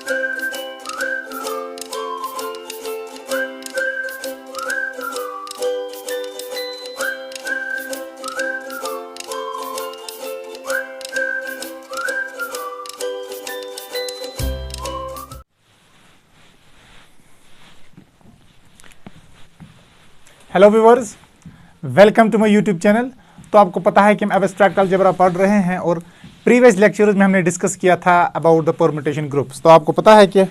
Hello viewers, welcome to my YouTube channel. तो आपको पता है कि हम एब्स्ट्रैक्ट अलजेब्रा पढ़ रहे हैं और प्रीवियस लेक्चर्स में हमने डिस्कस किया था अबाउट द परम्यूटेशन ग्रुप्स। तो आपको पता है कि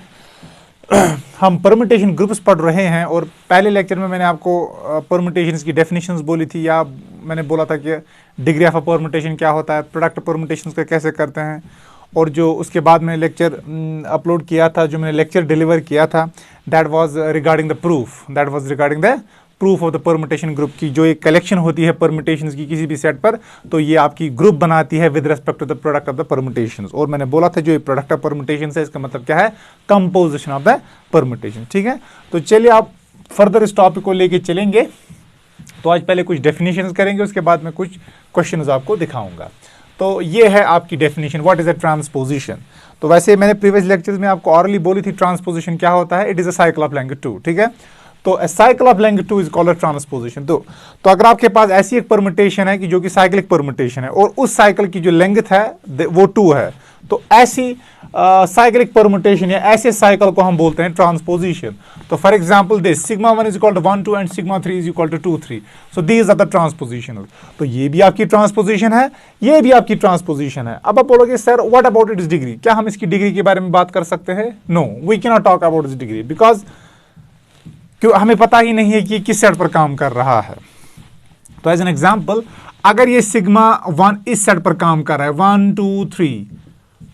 हम परम्यूटेशन ग्रुप्स पढ़ रहे हैं और पहले लेक्चर में मैंने आपको परम्यूटेशंस की डेफिनेशंस बोली थी, या मैंने बोला था कि डिग्री ऑफ अ परम्यूटेशन क्या होता है, प्रोडक्ट परम्यूटेशंस का कैसे करते हैं, और जो उसके बाद मैंने लेक्चर अपलोड किया था, जो मैंने लेक्चर डिलीवर किया था, that was regarding the proof of the permutation group की जो एक कलेक्शन होती है परम्यूटेशंस की किसी भी सेट पर, तो ये आपकी ग्रुप बनाती है with respect to the product of the permutations. और मैंने बोला था जो ये प्रोडक्ट ऑफ परम्यूटेशंस है इसका मतलब क्या है, कंपोजिशन ऑफ द परम्यूटेशन। ठीक है, तो चलिए आप फर्दर इस टॉपिक को लेके चलेंगे। तो आज पहले कुछ डेफिनेशंस करेंगे, उसके बाद में कुछ क्वेश्चंस आपको दिखाऊंगा। तो ये है आपकी definition, what is a transposition. तो वैसे मैंने प्रीवियस लेक्चर्स में आपको ऑरली बोली थी ट्रांसपोजिशन क्या होता है, it is a cycle of length 2। ठीक है, तो cycle of length 2 is called transposition. तो अगर आपके पास ऐसी एक परम्यूटेशन है कि जो कि साइक्लिक परम्यूटेशन है और उस साइकिल की जो लेंथ है वो 2 है, तो ऐसी साइक्लिक परम्यूटेशन या ऐसे साइकिल को हम बोलते हैं ट्रांसपोजिशन। तो for example this sigma 1 is equal to 1 2 and sigma 3 is equal to 2 3। So these are the transposition. तो ये भी आपकी ट्रांसपोजिशन है, ये भी आपकी ट्रांसपोजिशन है। अब आप बोलोगे sir what about its degree, क्या हम इसकी डिग्री के बारे में बात कर सकते हैं? No, we can not talk about its degree, because क्यों हमें पता ही नहीं है कि किस सेट पर काम कर रहा है। तो एज एन एग्जांपल, अगर ये सिग्मा 1 इस सेट पर काम कर रहा है 1 2 3,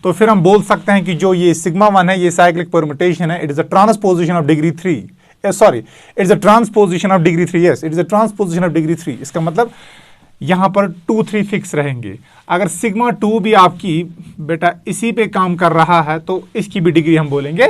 तो फिर हम बोल सकते हैं कि जो ये सिग्मा 1 है ये साइक्लिक परम्यूटेशन है, it is a transposition of degree 3। Sorry, it is a transposition of degree 3। Yes, it is a transposition of degree 3। इसका मतलब यहां पर 2 3 फिक्स रहेंगे। अगर सिग्मा 2 भी आपकी बेटा इसी पे काम कर रहा है तो इसकी भी डिग्री हम बोलेंगे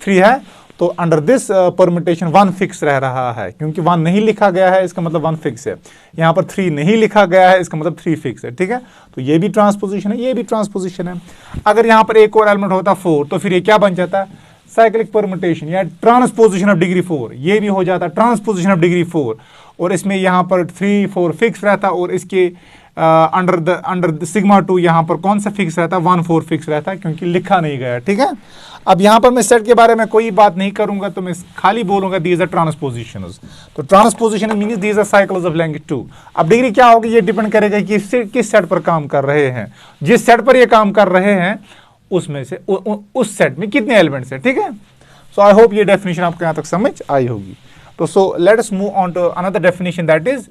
3 है। तो अंडर दिस परम्यूटेशन 1 फिक्स रह रहा है, क्योंकि 1 नहीं लिखा गया है इसका मतलब 1 फिक्स है। यहां पर 3 नहीं लिखा गया है इसका मतलब 3 फिक्स है। ठीक है, तो ये भी ट्रांसपोजिशन है, ये भी ट्रांसपोजिशन है। अगर यहां पर एक और एलिमेंट होता 4, तो फिर ये क्या बन जाता है, साइक्लिक परम्यूटेशन या ट्रांसपोजिशन ऑफ डिग्री 4। ये भी हो जाता है ट्रांसपोजिशन ऑफ डिग्री 4, और इसमें यहां पर 3 4 फिक्स रहता, और इसके अंडर सिग्मा 2 यहां पर कौन सा फिक्स रहता है, 1 4 फिक्स रहता है, क्योंकि लिखा नहीं गया। ठीक है, अब यहां पर मैं सेट के बारे में कोई बात नहीं करूंगा, तो मैं खाली बोलूंगा दीज आर ट्रांसपोजिशंस। तो transposition means these are cycles of length 2। अब डिग्री क्या होगी ये डिपेंड करेगा कि किस सेट पर काम कर रहे हैं। जिस सेट पर ये काम कर रहे हैं उसमें से उस सेट में कितने एलिमेंट्स हैं। ठीक है, सो आई होप ये डेफिनेशन आपको यहां तक समझ आई होगी। तो so let us move on to another definition, that is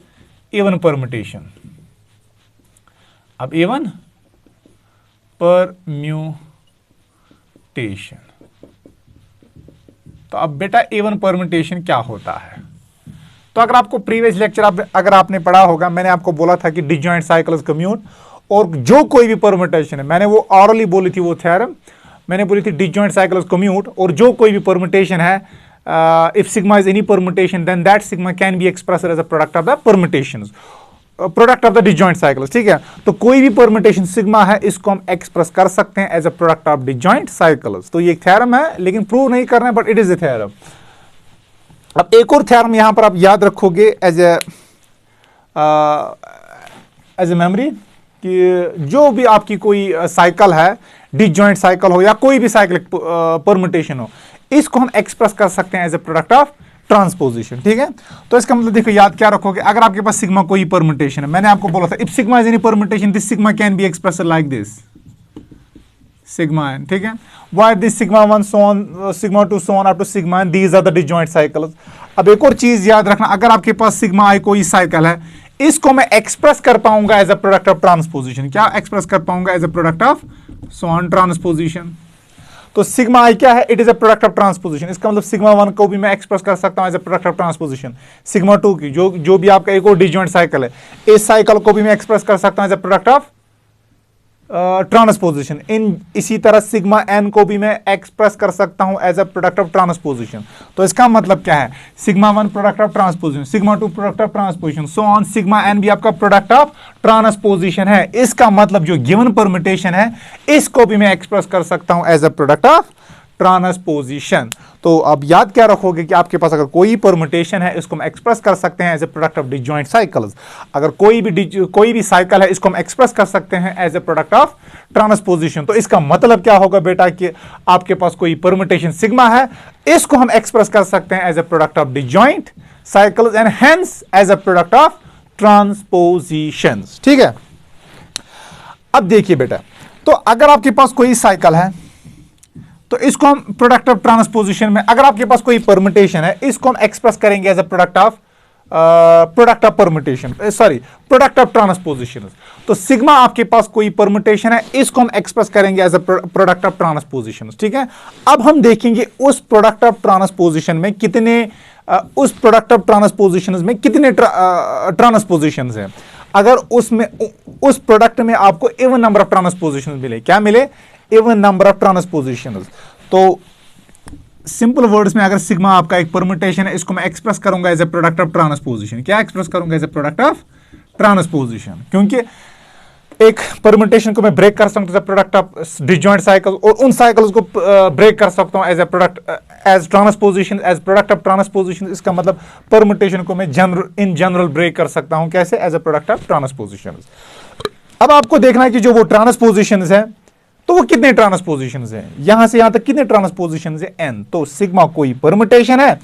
even permutation. अब इवन परम्यूटेशन, तो अब बेटा इवन परम्यूटेशन क्या होता है। तो अगर आपको प्रीवियस लेक्चर अगर आपने पढ़ा होगा, मैंने आपको बोला था कि डिजॉइंट साइकिल्स कम्यूट, और जो कोई भी परम्यूटेशन है, मैंने वो ऑरली बोली थी, वो थ्योरम मैंने बोली थी डिजॉइंट साइकिल्स कम्यूट, और जो कोई भी परम्यूटेशन है, if sigma is any permutation then that sigma can be expressed as a product of the permutations, product of the disjoint cycles. ठीक है, तो कोई भी परम्यूटेशन सिग्मा है इसको हम एक्सप्रेस कर सकते हैं as a product of disjoint cycles. तो ये एक थ्योरम है, लेकिन प्रूव नहीं करना है, but it is a theorem. अब एक और थ्योरम यहां पर आप याद रखोगे एज ए मेमोरी, कि जो भी आपकी कोई साइकिल है, डिजॉइंट साइकिल हो या कोई भी साइक्लिक परम्यूटेशन हो, इसको हम एक्सप्रेस कर सकते हैं as a product of transposition. ठीक है, तो इसका मतलब देखो याद क्या रखोगे, अगर आपके पास सिग्मा कोई परम्यूटेशन है, मैंने आपको बोला था if sigma is any permutation this sigma can be expressed like this sigma N. ठीक है, why this sigma 1 so on sigma 2 so on up to sigma N, these are the disjoint cycles. अब एक और चीज याद रखना, अगर आपके पास सिग्मा आई कोई साइकिल है, इसको मैं एक्सप्रेस कर पाऊंगा as a product of transposition. क्या एक्सप्रेस कर पाऊंगा as a product of so on transposition. तो सिग्मा आई क्या है, it is a product of transposition. इसका मतलब सिग्मा 1 को भी मैं एक्सप्रेस कर सकता हूं as a product of transposition. Sigma 2 की जो भी आपका एक और डिजॉइंट साइकिल है, इस साइकिल को भी मैं एक्सप्रेस कर सकता हूं as a product of transposition. इसी तरह सिग्मा एन को भी मैं एक्सप्रेस कर सकता हूं as a product of transposition. तो इसका मतलब क्या है, sigma 1 product of transposition, sigma 2 product of transposition, so on sigma N भी आपका प्रोडक्ट ऑफ ट्रांसपोजिशन है। इसका मतलब जो गिवन परम्यूटेशन है इसको भी मैं एक्सप्रेस कर सकता हूं as a product of transposition. तो अब याद क्या रखोगे कि आपके पास अगर कोई परमुटेशन है इसको हम एक्सप्रेस कर सकते हैं as a product of disjoint cycles. अगर कोई भी साइकिल है इसको हम एक्सप्रेस कर सकते हैं as a product of transposition. तो इसका मतलब क्या होगा बेटा कि आपके पास कोई परमुटेशन सिग्मा है, इसको हम एक्सप्रेस कर सकते हैं as a product of disjoint cycles and hence as a product of transpositions. ठीक है, अब देखिए बेटा, तो अगर आपके पास कोई साइकिल है तो इसको हम प्रोडक्ट ऑफ ट्रांसपोजिशन में, अगर आपके पास कोई परमुटेशन है इसको हम एक्सप्रेस करेंगे as a product of permutation, sorry product of transposition. तो सिग्मा आपके पास कोई परमुटेशन है, इसको हम एक्सप्रेस करेंगे as a product of transposition. ठीक है, अब हम देखेंगे उस प्रोडक्ट ऑफ ट्रांसपोजिशन में कितने ट्रांसपोजिशंस हैं। अगर उसमें उस प्रोडक्ट में आपको इवन नंबर ऑफ ट्रांसपोजिशंस मिले, क्या मिले? Even number of transpositions. तो सिंपल वर्ड्स में अगर सिग्मा आपका एक परमुटेशन है, इसको मैं एक्सप्रेस करूंगा as a product of transposition. क्या एक्सप्रेस करूंगा? As a product of transposition. क्योंकि एक परमुटेशन को मैं ब्रेक कर सकता हूं as a product of disjoint cycle, और उन साइकिल्स को ब्रेक कर सकता हूं as a product as transposition, as product of transposition. इसका मतलब परमुटेशन को मैं इन जनरल ब्रेक कर सकता हूं, कैसे? As a product of transposition. अब आपको देखना है कि जो वो ट्रांसपोजिशंस है तो वो कितने ट्रांसपोजिशंस हैं, यहां से यहां तक कितने ट्रांसपोजिशंस है? n। तो सिग्मा कोई परमुटेशन है,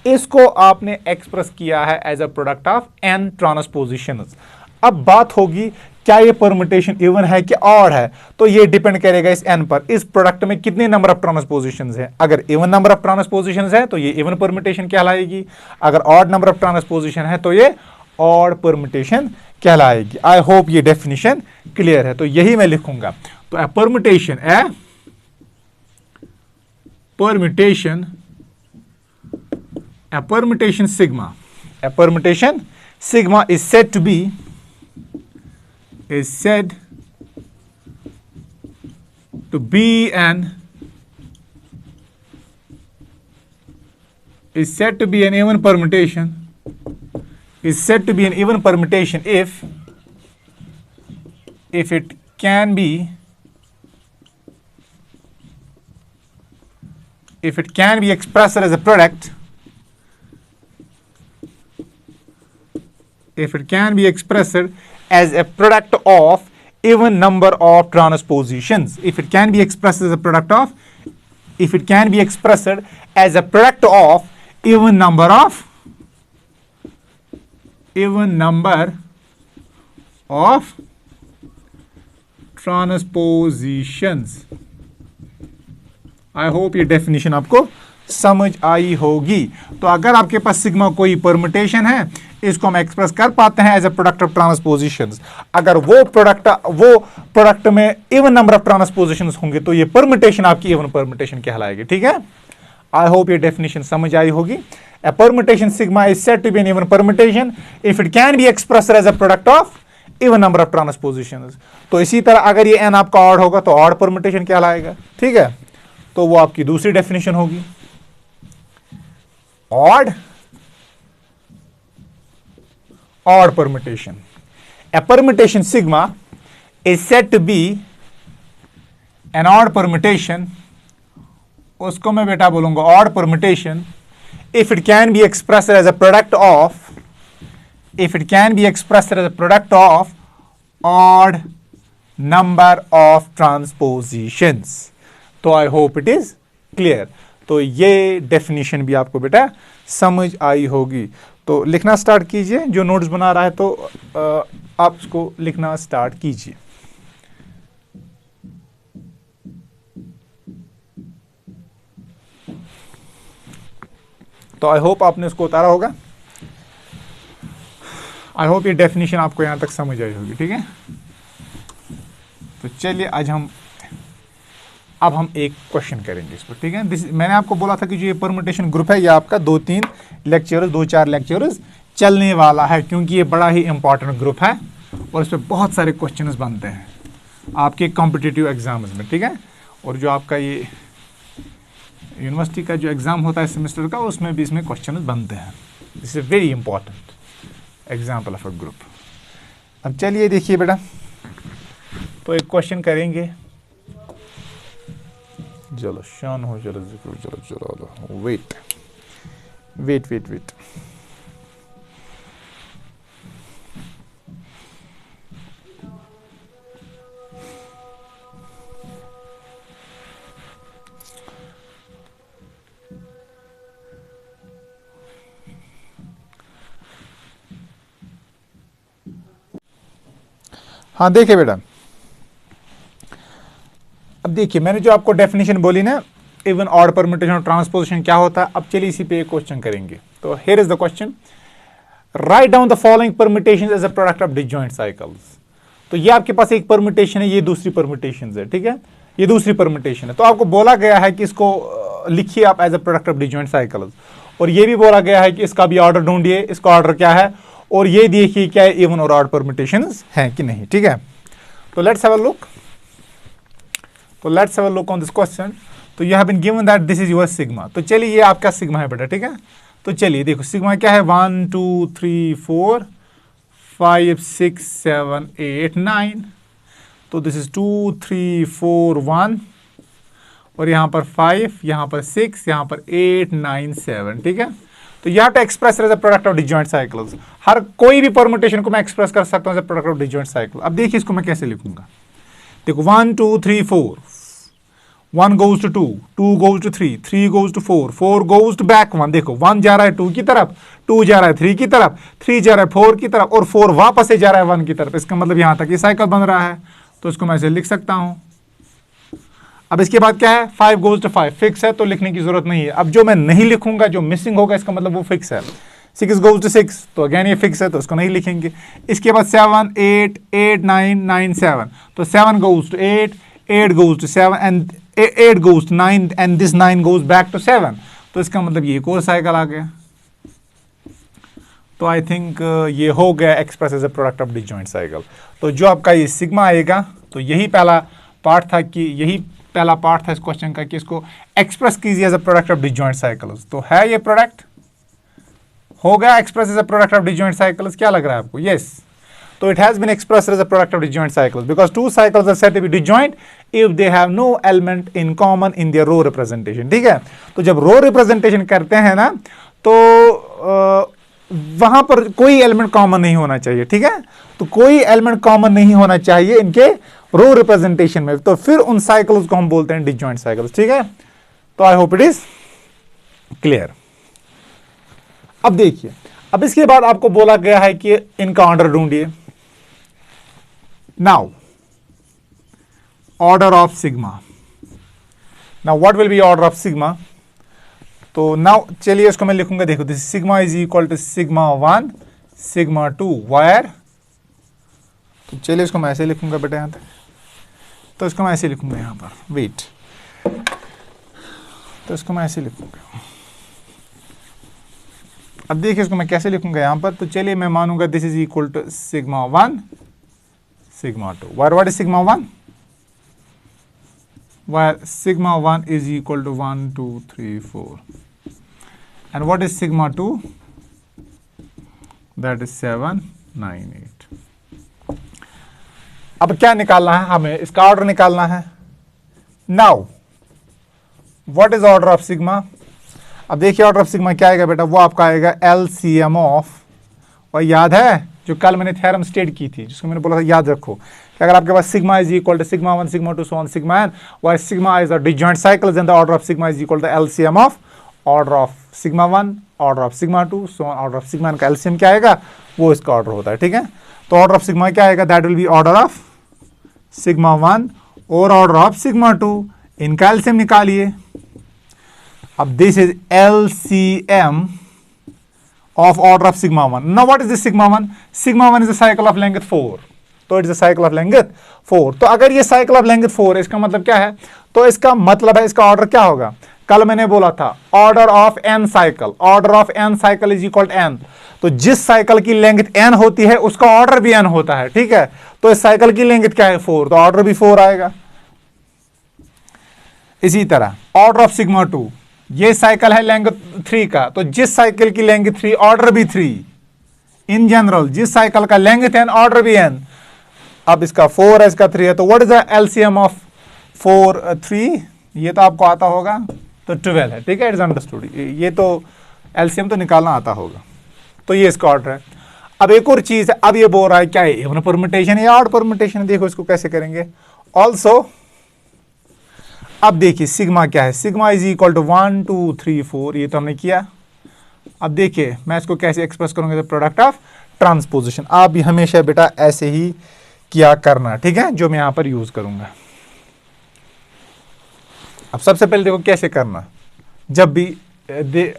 इसको आपने एक्सप्रेस किया है as a product of n transpositions. अब बात होगी क्या ये परमुटेशन इवन है कि ऑड है, तो ये डिपेंड करेगा इस n पर, इस प्रोडक्ट में कितने नंबर ऑफ ट्रांसपोजिशंस है। अगर इवन नंबर ऑफ ट्रांसपोजिशंस है तो ये इवन परमुटेशन कहलाएगी, अगर ऑड नंबर ऑफ ट्रांसपोजिशन है तो ये ऑड परमुटेशन कहलाएगी। आई होप ये डेफिनेशन क्लियर है। तो यही मैं लिखूंगा। तो permutation sigma, a permutation sigma is said to be an even permutation, if it can be expressed as a product, of even number of transpositions. If it can be expressed as a product of even number of transpositions. I hope ये definition आपको समझ आई होगी। तो अगर आपके पास sigma कोई परमुटेशन है, इसको हम एक्सप्रेस कर पाते हैं as a product of transpositions. अगर वो प्रोडक्ट में इवन नंबर ऑफ ट्रांसपोजिशंस होंगे तो ये परमुटेशन आपकी इवन परमुटेशन कहलाएगी। ठीक है, आई होप ये डेफिनेशन समझ आई होगी। A permutation sigma is said to be an even permutation if it can be expressed as a product of even number of transpositions. तो इसी तरह अगर ये n आपका ऑड होगा तो ऑड परमुटेशन कहलाएगा। ठीक है, तो वो आपकी दूसरी डेफिनेशन होगी। Odd permutation, a permutation sigma is said to be an odd permutation, उसको मैं बेटा बोलूंगा odd permutation if it can be expressed as a product of odd number of transpositions। तो I hope it is clear. तो ये definition भी आपको बेटा समझ आई होगी। तो लिखना स्टार्ट कीजिए, जो नोट्स बना रहा है तो आप उसको लिखना स्टार्ट कीजिए। तो आई होप आपने उसको उतारा होगा। आई होप ये डेफिनेशन आपको यहां तक समझ आई होगी। ठीक है, तो चलिए अब हम एक क्वेश्चन करेंगे इस पर। ठीक है, मैंने आपको बोला था कि जो ये परमुटेशन ग्रुप है ये आपका 2-4 लेक्चर्स चलने वाला है, क्योंकि ये बड़ा ही इंपॉर्टेंट ग्रुप है और इस पर बहुत सारे क्वेश्चंस बनते हैं आपके कॉम्पिटिटिव एग्जाम्स में। ठीक है, और जो आपका ये यूनिवर्सिटी का जो एग्जाम होता है सेमेस्टर का, उसमें भी इसमें क्वेश्चंस बनते हैं। This is very important example of a group. अब चलिए देखिए बेटा, तो एक क्वेश्चन करेंगे चलो शान हो चलो चलो चलो वेट वेट वेट वेट हाँ देखिए बेटा, अब देखिए मैंने जो आपको डेफिनेशन बोली ना, इवन ऑड परम्यूटेशन और ट्रांसपोजिशन क्या होता है। अब चलिए इसी पे एक क्वेश्चन करेंगे। तो here is the question, write down the following permutations as a product of disjoint cycles. तो ये आपके पास एक परम्यूटेशन है, ये दूसरी परम्यूटेशन है, ठीक है, ये दूसरी परम्यूटेशन है। तो आपको बोला गया है कि इसको लिखिए आप as a product of disjoint cycles, और ये भी बोला गया है कि इसका भी ऑर्डर ढूंढिए, इसका ऑर्डर क्या है, और ये देखिए क्या इवन और ऑड परम्यूटेशंस हैं कि नहीं, ठीक है। तो लेट्स हैव अ लुक, तो let's have a look on this question. तो you have been given that this is your sigma. तो चलिए ये आपका सिग्मा है बेटा, ठीक है। तो चलिए देखो सिग्मा क्या है, 1 2 3 4 5 6 7 8 9। तो दिस इज 2 3 4 1, और यहाँ पर 5, यहाँ पर 6, यहाँ पर 8 9 7, ठीक है। तो you have to express as a product of disjoint cycles. हर कोई भी परम्यूटेशन को मैं एक्सप्रेस कर सकता हूँ as a product of disjoint cycle. अब देखिए इसको मैं कैसे लिखूंगा। देखो 1 2 3 4, 1 goes to 2, 2 goes to 3, 3 goes to 4, 4 goes to back 1। देखो 1 जा रहा है 2 की तरफ, 2 जा रहा है 3 की तरफ, 3 जा रहा है 4 की तरफ, और 4 वापस से जा रहा है 1 की तरफ। इसका मतलब यहां तक ये साइकिल बन रहा है। तो इसको मैं ऐसे लिख सकता हूं। अब इसके बाद क्या है, 5 goes to 5 फिक्स है, तो लिखने की जरूरत नहीं है। अब जो मैं नहीं लिखूंगा, जो मिसिंग होगा, इसका मतलब वो फिक्स है। 6 goes to 6, तो अगेन ये फिक्स है, तो इसको नहीं लिखेंगे। इसके बाद 7 8 8 9 9 7, तो 7 goes to 8, 8 goes to 7, and 8 goes to 9, and this 9 goes back to 7। तो इसका मतलब ये एक और साइकिल आ गया। तो आई थिंक ये हो गया express as a product of disjoint cycle. तो जो आपका ये सिग्मा आएगा, तो यही पहला पार्ट था कि यही पहला पार्ट था इस क्वेश्चन का कि इसको एक्सप्रेस कीजिए as a product of disjoint cycles. तो है ये प्रोडक्ट हो गया express as a product of disjoint cycles. क्या लग रहा है आपको? Yes. So it has been expressed as a product of disjoint cycles because two cycles are said to be disjoint if they have no element in common in their row representation। ठीक है, तो जब रो representation करते हैं ना, तो वहां पर कोई एलिमेंट कॉमन नहीं होना चाहिए। ठीक है, तो कोई एलिमेंट कॉमन नहीं होना चाहिए इनके रो रिप्रेजेंटेशन में, तो फिर उन साइकिल्स को हम बोलते हैं डिसजॉइंट साइकिल्स। ठीक है, तो I hope it is clear. अब देखिए, अब इसके बाद आपको बोला गया है कि इनका ऑर्डर ढूंढिए। Now, order of sigma. Now, what will be order of sigma? तो now चलिए इसको मैं लिखूंगा। देखो this sigma is equal to sigma 1 sigma 2 wire. तो चलिए इसको मैं ऐसे लिखूंगा बेटा यहाँ तक। तो इसको मैं ऐसे लिखूंगा यहाँ पर, वेट, तो इसको मैं ऐसे लिखूंगा। अब देखिए इसको मैं कैसे लिखूंगा यहाँ पर। तो चलिए मैं मानूंगा this is equal to sigma 1 sigma 2, where what is sigma 1? Where sigma 1 is equal to 1 2 3 4, and what is sigma 2? That is 7 9 8। अब क्या निकालना है हमें? इसका ऑर्डर निकालना है। Now what is order of sigma? अब देखिए ऑर्डर ऑफ सिग्मा क्या आएगा बेटा, वो आपका आएगा LCM ऑफ, और याद है जो कल मैंने थ्योरम स्टेट की थी, जिसको मैंने बोला था याद रखो कि अगर आपके पास sigma is equal to sigma 1 sigma 2 so on sigma n, why sigma is the disjoint cycle, then the order of sigma is equal to LCM of order of sigma 1 order of sigma 2 so on order of sigma n का LCM क्या आएगा, वो इसका order होता है। ठीक है, तो ऑर्डर ऑफ सिग्मा क्या आएगा, that will B order of sigma 1 और ऑर्डर ऑफ सिग्मा 2, इनका एलसीएम निकालिए। अब this is LCM of order of sigma 1. Now what is this sigma 1? Sigma 1 is a cycle of length 4. तो it is a cycle of length 4। तो अगर ये cycle of length 4 है, इसका मतलब क्या है? तो इसका मतलब है इसका ऑर्डर क्या होगा? कल मैंने बोला था order of n cycle, order of n cycle is equal to n। तो जिस साइकिल की लेंथ n होती है उसका ऑर्डर भी n होता है। ठीक है, तो इस साइकिल की लेंथ क्या है 4, तो ऑर्डर भी 4 आएगा। इसी तरह ऑर्डर ऑफ सिग्मा 2, ये साइकिल है लेंथ 3 का, तो जिस साइकिल की लेंथ 3 ऑर्डर भी 3। इन जनरल जिस साइकिल का लेंथ n ऑर्डर भी n। अब इसका 4 है, इसका 3 है, तो what is the LCM of 4 3, ये तो आपको आता होगा, तो 12 है, ठीक है, इट्स अंडरस्टूड। ये तो एलसीएम तो निकालना आता होगा, तो ये इसका ऑर्डर है। अब एक और चीज है, अब ये बोल रहा है क्या है, इवन परमुटेशन या ऑड परमुटेशन, देखो इसको कैसे करेंगे ऑल्सो। अब देखिए सिग्मा क्या है, सिग्मा इज इक्वल टू 1 2 3 4, ये तो हमने किया। अब देखिए मैं इसको कैसे एक्सप्रेस करूंगा, प्रोडक्ट ऑफ ट्रांसपोजिशन। आप भी हमेशा बेटा ऐसे ही किया करना, ठीक है, जो मैं यहां पर यूज करूंगा। अब सबसे पहले देखो कैसे करना, जब भी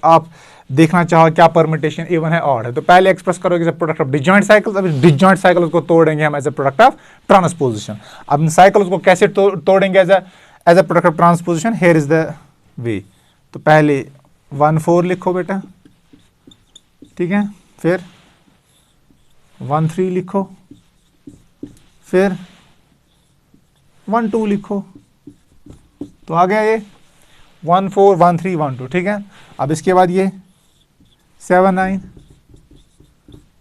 आप देखना चाहो क्या परमिटेशन इवन है ऑड है, तो पहले एक्सप्रेस करोगे as a product of disjoint cycle. अब डिसजॉइंट साइकिल को तोड़ेंगे हम as a product of transposition. अब इन साइकिल को कैसे तोड़ेंगे as a product of transposition, here is the way. तो पहले 1 4 लिखो बेटा, ठीक है, फिर 1 3 लिखो, फिर 1 2 लिखो, तो आ गया ये 1 4 1 3 1 2, ठीक है। अब इसके बाद ये 7 9,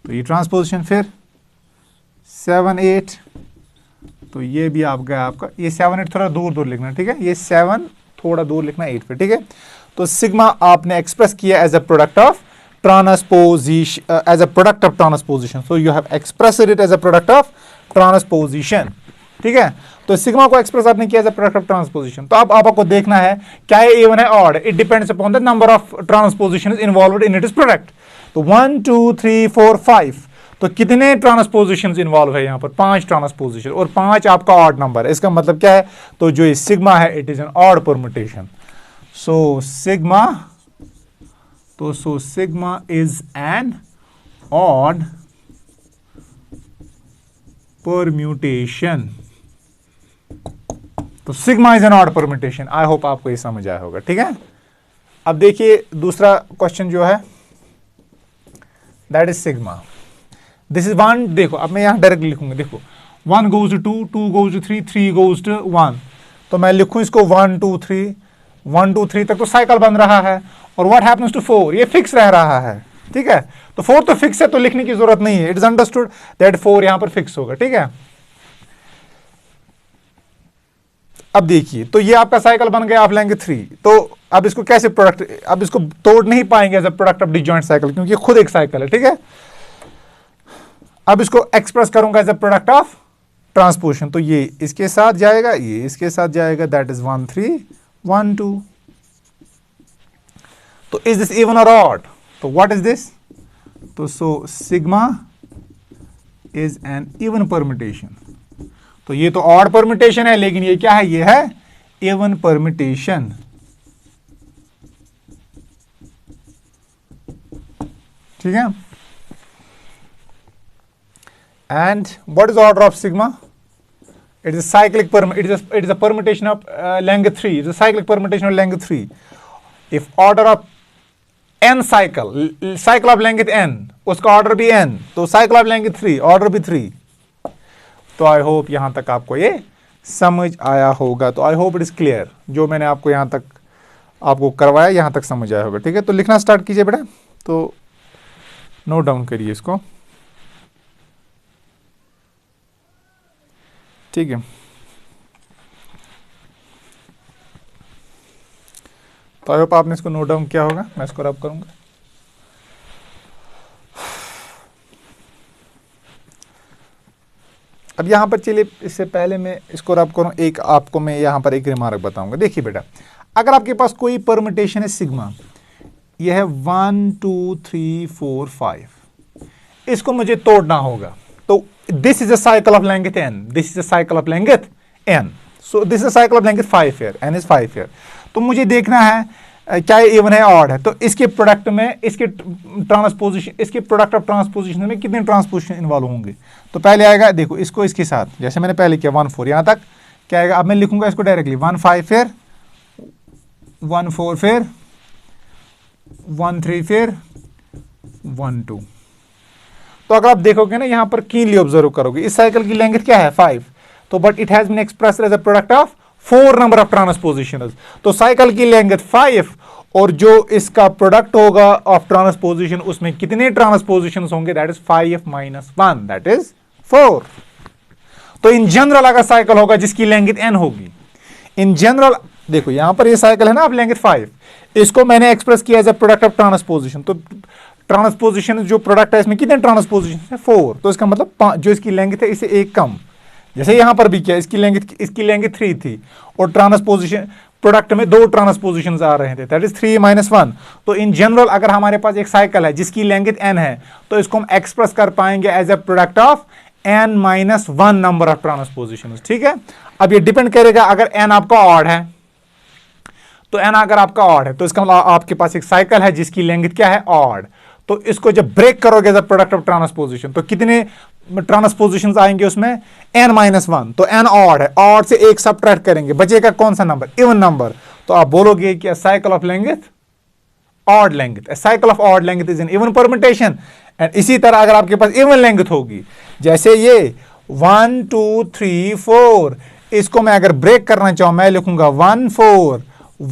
तो ये ट्रांसपोजिशन, फिर 7 8, तो ये भी आप गया आपका, ये 7 8 थोड़ा दूर दूर लिखना, ठीक है, ये 7 थोड़ा दूर लिखना 8 पे, ठीक है। तो सिग्मा आपने एक्सप्रेस किया as a product of transposition, as a product of transposition, so you have expressed it as a product of transposition, ठीक है। तो सिग्मा को एक्सप्रेस आपने किया as a product of transposition. तो अब आपको देखना है क्या है इवन है odd, it depends upon the number of transpositions involved in its product. तो 1 2 3 4 5, तो कितने ट्रांसपोजिशंस इन्वॉल्व है यहाँ पर, 5 ट्रांसपोजिशन, और 5 आपका ऑड नंबर है। इसका मतलब क्या है, तो जो ये सिग्मा है it is an odd permutation. So sigma, तो so sigma is an odd permutation. तो sigma is an odd permutation. I hope आपको ये समझ आया होगा, ठीक है। अब देखिए दूसरा क्वेश्चन जो है that is sigma, this is 1, देखो अब मैं यहां डायरेक्ट लिखूंगा, देखो 1 goes to 2, 2 goes to 3, 3 goes to 1, तो मैं लिखूं इसको 1 2 3, 1 2 3 तक तो साइकिल बन रहा है। और व्हाट हैपन्स टू 4, ये फिक्स रह रहा है, ठीक है। तो 4 तो फिक्स है, तो लिखने की जरूरत नहीं है, इट इज अंडरस्टूड दैट 4 यहां पर फिक्स होगा, ठीक है। अब देखिए तो ये आपका साइकिल बन गया, आप लेंगे 3, तो अब इसको कैसे प्रोडक्ट, अब इसको तोड़ नहीं पाएंगे as a product of disjoint cycle, क्योंकि खुद एक साइकिल है, ठीक है। अब इसको एक्सप्रेस करूंगा as a product of transposition, तो ये इसके साथ जाएगा, ये इसके साथ जाएगा, दैट इज 1 3 1 2। तो इज दिस इवन और ऑड, तो व्हाट इज दिस, तो so sigma is an even permutation. तो ये तो ऑड परम्यूटेशन है, लेकिन ये क्या है, ये है इवन परम्यूटेशन, ठीक है। And what is the order of sigma? It is a cyclic it is a permutation of length 3. It is a cyclic permutation of length 3. If order of n cycle of length n, उसका order भी n, तो cycle of length 3, order भी 3. तो I hope यहां तक आपको ये समझ आया होगा। तो I hope it is clear, जो मैंने आपको यहां तक आपको करवाया यहां तक समझ आया होगा, ठीक है। तो लिखना स्टार्ट कीजिए बेटा, तो नोट डाउन करिए इसको, ठीक है। तो आई होप आपने इसको नोट डाउन किया होगा, मैं इसको रब करूंगा। अब यहां पर चलिए, इससे पहले मैं इसको रब करूं, एक आपको मैं यहां पर एक रिमार्क बताऊंगा। देखिए बेटा, अगर आपके पास कोई परम्यूटेशन है सिग्मा, यह है 1 2 3 4 5, इसको मुझे तोड़ना होगा। तो this is a cycle of length n, this is a cycle of length n, so this is a cycle of length 5 here, n is 5 here। तो मुझे देखना है क्या ये इवन है ऑड है, तो इसके प्रोडक्ट में, इसके ट्रांसपोजिशन, इसके प्रोडक्ट ऑफ ट्रांसपोजिशन में कितने ट्रांसपोजिशन इन्वॉल्व होंगे। तो पहले आएगा, देखो इसको इसके साथ, जैसे मैंने पहले किया 1 4, यहां तक क्या आएगा। अब मैं लिखूंगा इसको डायरेक्टली 1 5, फिर 1 4, फिर 1 3, फिर 1 2। तो अगर आप देखोगे ना, यहां पर कीनली ऑब्जर्व करोगे, इस साइकिल की लेंथ क्या है 5, तो but it has been expressed as a product of 4 number of transpositions. तो साइकिल की लेंथ 5 और जो इसका प्रोडक्ट होगा ऑफ ट्रांसपोजिशन, उसमें कितने ट्रांसपोजिशंस होंगे, दैट इज 5 - 1, दैट इज 4। तो इन जनरल अगर साइकिल होगा जिसकी लेंथ n होगी, इन जनरल देखो यहां पर ये साइकिल है ना, आप लेंगे 5, इसको मैंने एक्सप्रेस किया as a product of transposition. तो ट्रांसपोजिशन जो प्रोडक्ट है इसमें कितने ट्रांसपोजिशन है, 4। तो इसका मतलब जो इसकी लेंथ है इससे एक कम, जैसे यहां पर भी किया, इसकी लेंथ 3 थी और ट्रांसपोजिशन प्रोडक्ट में 2 ट्रांसपोजिशन आ रहे थे, दैट इज 3 - 1। तो इन जनरल अगर हमारे पास एक साइकिल है जिसकी लेंथ n है, तो इसको हम एक्सप्रेस कर पाएंगे as a product of n - 1 number of transposition. ठीक है, अब ये डिपेंड करेगा, अगर n आपका ऑड है, तो n अगर आपका ऑड है तो इसका मतलब आपके पास एक साइकिल है जिसकी लेंथ क्या है, ऑड। तो इसको जब ब्रेक करोगे as a product of transposition, तो कितने ट्रांसपोजिशन आएंगे उसमें, n - 1। तो n ऑड है, ऑड से एक सबट्रैक्ट करेंगे, बचेगा कौन सा नंबर, इवन नंबर। तो आप बोलोगे कि cycle of length odd length, cycle of odd length is an even permutation. And इसी तरह अगर आपके पास इवन लेंथ होगी, जैसे ये 1 2 3 4, इसको मैं अगर ब्रेक करना चाहूं, मैं लिखूंगा 1 4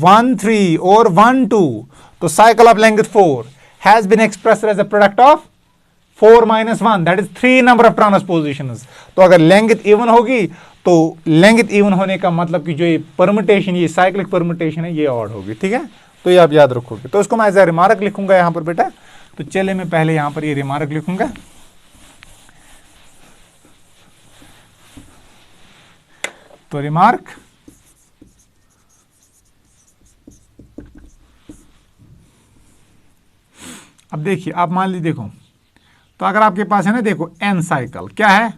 1 3 और 1 2। तो cycle of length 4 has been expressed as a product of 4 - 1, that is 3 number of transpositions. तो अगर लेंथ इवन होगी, तो लेंथ इवन होने का मतलब कि जो ये परम्यूटेशन, ये साइक्लिक परम्यूटेशन है, ये ऑड होगी। ठीक है, तो ये आप याद रखोगे। तो इसको मैं एज ए रिमार्क लिखूंगा यहां पर बेटा। तो चले मैं पहले यहां पर ये रिमार्क लिखूंगा। तो रिमार्क, अब देखिए, आप मान लीजिए, देखो, तो अगर आपके पास है ना, देखो n साइकिल, क्या है,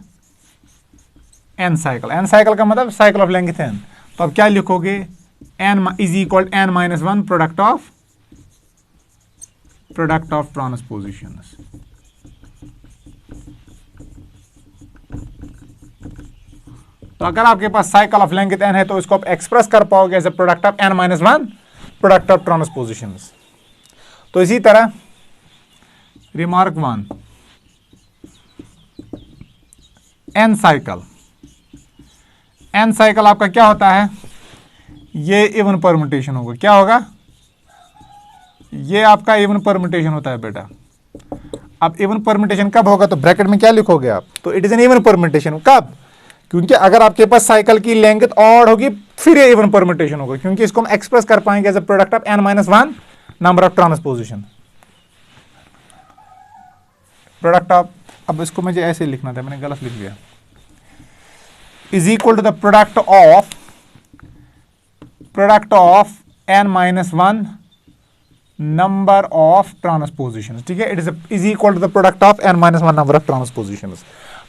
n साइकिल का मतलब साइकिल ऑफ लेंथ n। तो अब क्या लिखोगे, n is equal n - 1 product of transposition. तो अगर आपके पास साइकिल ऑफ लेंथ n है, तो इसको आप एक्सप्रेस कर पाओगे as a product of n - 1 product of transposition. तो इसी तरह रिमार्क 1, n साइकिल आपका क्या होता है, ये इवन परम्यूटेशन होगा। क्या होगा, ये आपका इवन परम्यूटेशन होता है बेटा। अब इवन परम्यूटेशन कब होगा, तो ब्रैकेट में क्या लिखोगे आप, तो it is an even permutation. कब, क्योंकि अगर आपके पास साइकिल की लेंथ ऑड होगी, फिर ये इवन परम्यूटेशन होगा, क्योंकि इसको हम एक्सप्रेस कर पाएंगे as a product of n - 1 number of transposition, product of. अब इसको मुझे ऐसे लिखना था, मैंने गलत लिख दिया, is equal to the product of n - 1 number of transposition. ठीक है, it is equal to the product of n - 1 number of transposition.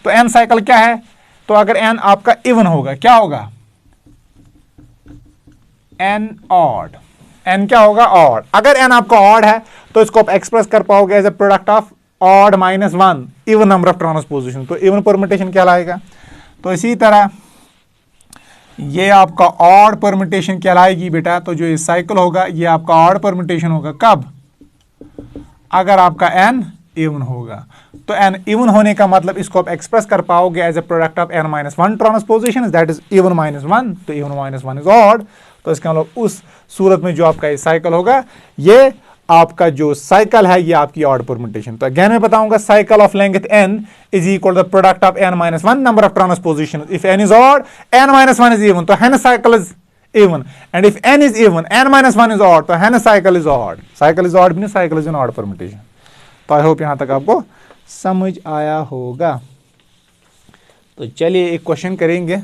तो n साइकिल क्या है, तो अगर n आपका इवन होगा, क्या होगा, n ऑड। n क्या होगा, ऑड। अगर n आपका ऑड है, तो इसको आप एक्सप्रेस कर पाओगे as a product of odd - 1 even number of transposition. तो इवन परम्यूटेशन कहलाएगा। तो इसी तरह ये आपका ऑड परम्यूटेशन कहलाएगी बेटा। तो जो ये साइकिल होगा, ये आपका ऑड परम्यूटेशन होगा। कब, अगर आपका n इवन होगा। तो n इवन होने का मतलब इसको आप एक्सप्रेस कर पाओगे as a product of n - 1 transposition, that is even - 1। तो इवन - 1 इज ऑड। तो इसका मतलब उस सूरत में जो आपका ये साइकिल होगा, ये आपका जो साइकिल है, ये आपकी ऑड परम्यूटेशन। तो अगेन मैं बताऊंगा, cycle of length n is equal to the product of n - 1 number of transposition. If n is odd, n - 1 is even, तो hence cycle is even, and if n is even, n - 1 is odd, तो hence cycle is odd. Cycle is odd means cycle is an odd permutation. तो I hope यहां तक आपको समझ आया होगा। तो चलिए एक क्वेश्चन करेंगे।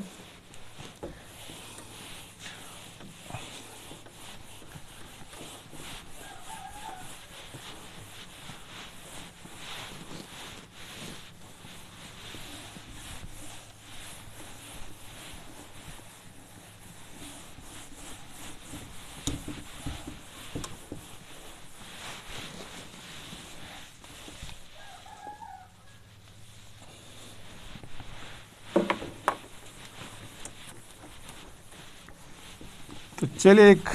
तो चलिए एक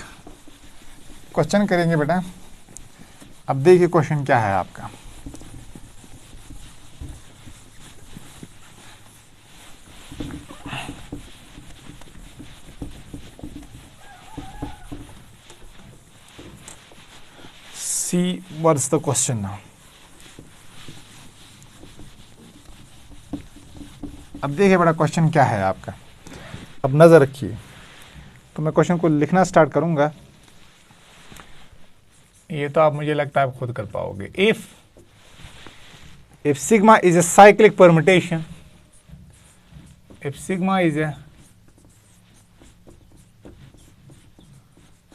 क्वेश्चन करेंगे बेटा। अब देखिए क्वेश्चन क्या है आपका। See what's the question now। अब देखिए बेटा क्वेश्चन क्या है आपका। अब नजर रखिए। तो मैं क्वेश्चन को लिखना स्टार्ट करूंगा। ये तो आप मुझे लगता है आप खुद कर पाओगे। if sigma is a cyclic permutation, if sigma is a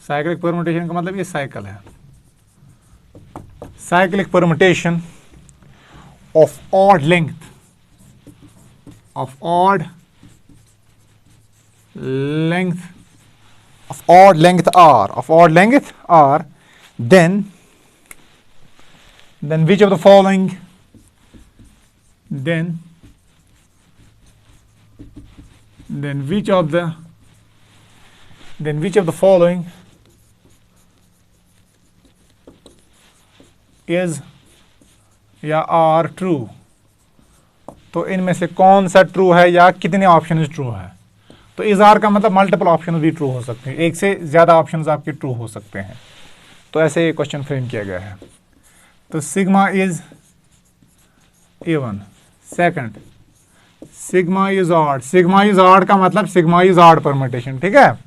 cyclic permutation का मतलब ये साइकिल है, cyclic permutation of odd length r, then which of the following following is या आर ट्रू। तो इनमें से कौन सा ट्रू है या कितने ऑप्शन ट्रू है। तो इस आर का मतलब मल्टीपल ऑप्शन भी ट्रू हो सकते हैं, एक से ज्यादा ऑप्शन आपके ट्रू हो सकते हैं। तो ऐसे ये क्वेश्चन फ्रेम किया गया है। तो sigma is even, second sigma is odd. Sigma is odd का मतलब सिग्मा इज ऑड परम्यूटेशन, ठीक है।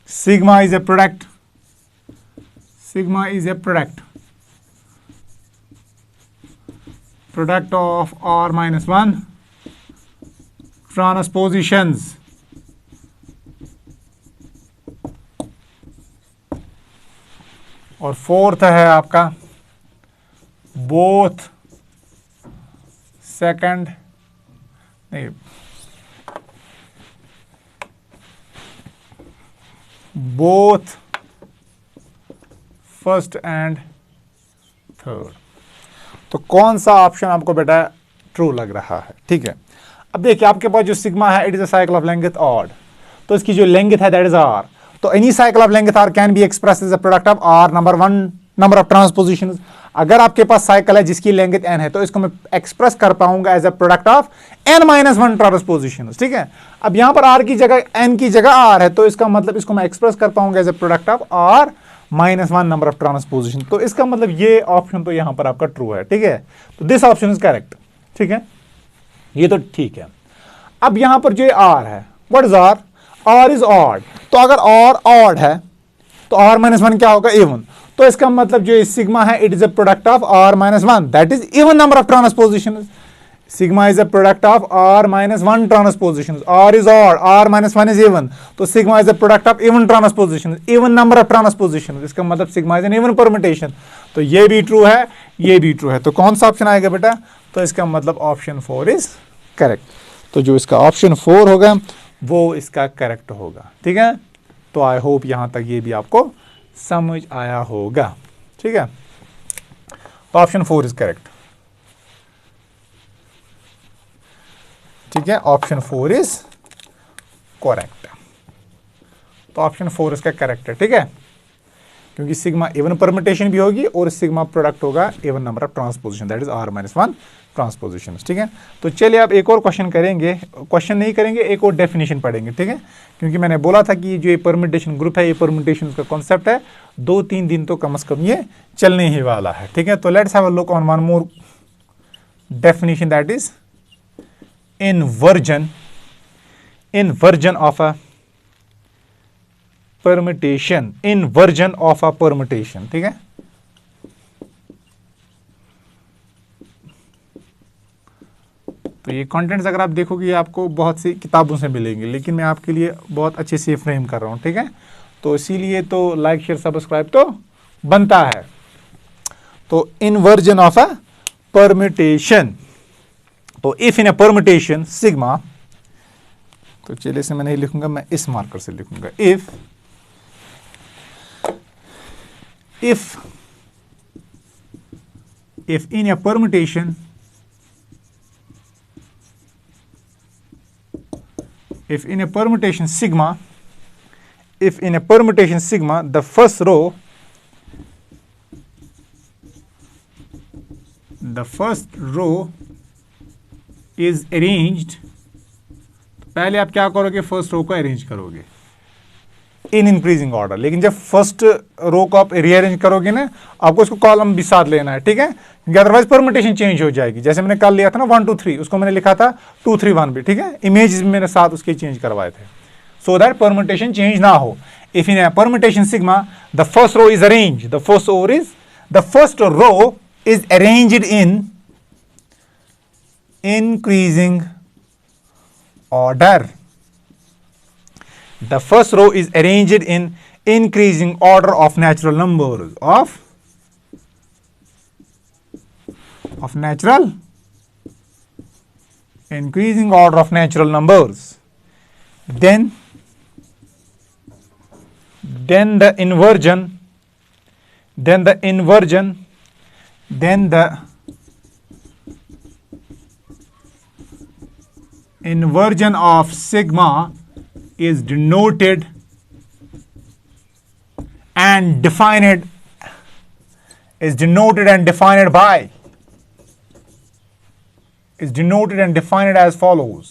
Sigma is a product. Sigma is a product of r minus 1 transpositions. और फोर्थ है आपका बोथ सेकंड, नहीं, बोथ फर्स्ट एंड थर्ड। तो कौन सा ऑप्शन आपको बेटा ट्रू लग रहा है, ठीक है। अब देखिए आपके पास जो सिग्मा है, it is a cycle of length odd, तो इसकी जो लेंथ है दैट इज आर। तो any cycle of length r can be expressed as a product of r number 1 number of transpositions. अगर आपके पास साइकिल है जिसकी लेंथ n है, तो इसको मैं एक्सप्रेस कर पाऊंगा as a product of n-1 transpositions, ठीक है। अब यहां पर r की जगह n की जगह r है, तो इसका मतलब इसको मैं एक्सप्रेस कर पाऊंगा as a product of r-1 number of transposition. तो इसका मतलब ये ऑप्शन तो यहां पर आपका ट्रू है, ठीक है। तो दिस ऑप्शन इज करेक्ट, ठीक है, ये तो ठीक है। अब यहां पर जो r है, what is r? r is odd. तो अगर r ऑड है तो r-1 क्या होगा? इवन। तो इसका मतलब जो सिग्मा है, it is a product of r-1, that is even number of transposition. Sigma is a product of r-1 transposition. r is odd, r-1 is even, तो sigma is a product of even transposition, even number of transposition. इसका मतलब sigma is an even permutation. तो ये भी true है, ये भी true है। तो कौन सा ऑप्शन आएगा बेटा? तो इसका मतलब ऑप्शन 4 इज करेक्ट। तो जो इसका ऑप्शन 4 होगा वो इसका करेक्ट होगा, ठीक है। तो आई होप यहां तक ये भी आपको समझ आया होगा, ठीक है। तो ऑप्शन 4 इज करेक्ट, ठीक है। Option 4 is correct. तो ऑप्शन 4 इसका करेक्ट है, ठीक है, क्योंकि सिग्मा इवन परम्यूटेशन भी होगी और सिग्मा प्रोडक्ट होगा even number of transposition, that is r-1 transposition, ठीक है। तो चलिए अब एक और क्वेश्चन करेंगे, क्वेश्चन नहीं करेंगे, एक और डेफिनेशन पढ़ेंगे, ठीक है। क्योंकि मैंने बोला था कि जो ये परम्यूटेशन ग्रुप है, ये परम्यूटेशन का कॉन्सेप्ट है, 2-3 दिन तो कम से कम ये चलने ही वाला है, ठीक है। तो let's have a look on one more definition, that is inversion of a permutation, inversion of a permutation, ठीक है। तो ये कंटेंट्स अगर आप देखोगे ये आपको बहुत सी किताबों से मिलेंगे, लेकिन मैं आपके लिए बहुत अच्छे से फ्रेम कर रहा हूं, ठीक है। तो इसीलिए तो लाइक शेयर सब्सक्राइब तो बनता है। तो इन्वर्जन ऑफ अ परम्यूटेशन, तो if in A permutation sigma, तो चलिए से मैं नहीं लिखूंगा, मैं इस मार्कर से लिखूंगा। if in a permutation sigma, if in a permutation sigma the first row is arranged, तो पहले आप क्या करोगे? फर्स्ट रो को अरेंज करोगे। In increasing order. लेकिन जब फर्स्ट रो को आप रीअरेंज करोगे ना, आपको उसको कॉलम भी साथ लेना है, ठीक है, क्योंकि अदरवाइज परमुटेशन चेंज हो जाएगी। जैसे मैंने कल लिया था ना 1 2 3, उसको मैंने लिखा था 2 3 1 भी, ठीक है, इमेज मैंने साथ उसके चेंज करवाए थे, सो दैट परमुटेशन चेंज ना हो। If in permutation sigma the first row is arrange, the first row is arranged in increasing order. The first row is arranged in increasing order of natural numbers, of natural, increasing order of natural numbers. Then the inversion of sigma is denoted and defined as follows.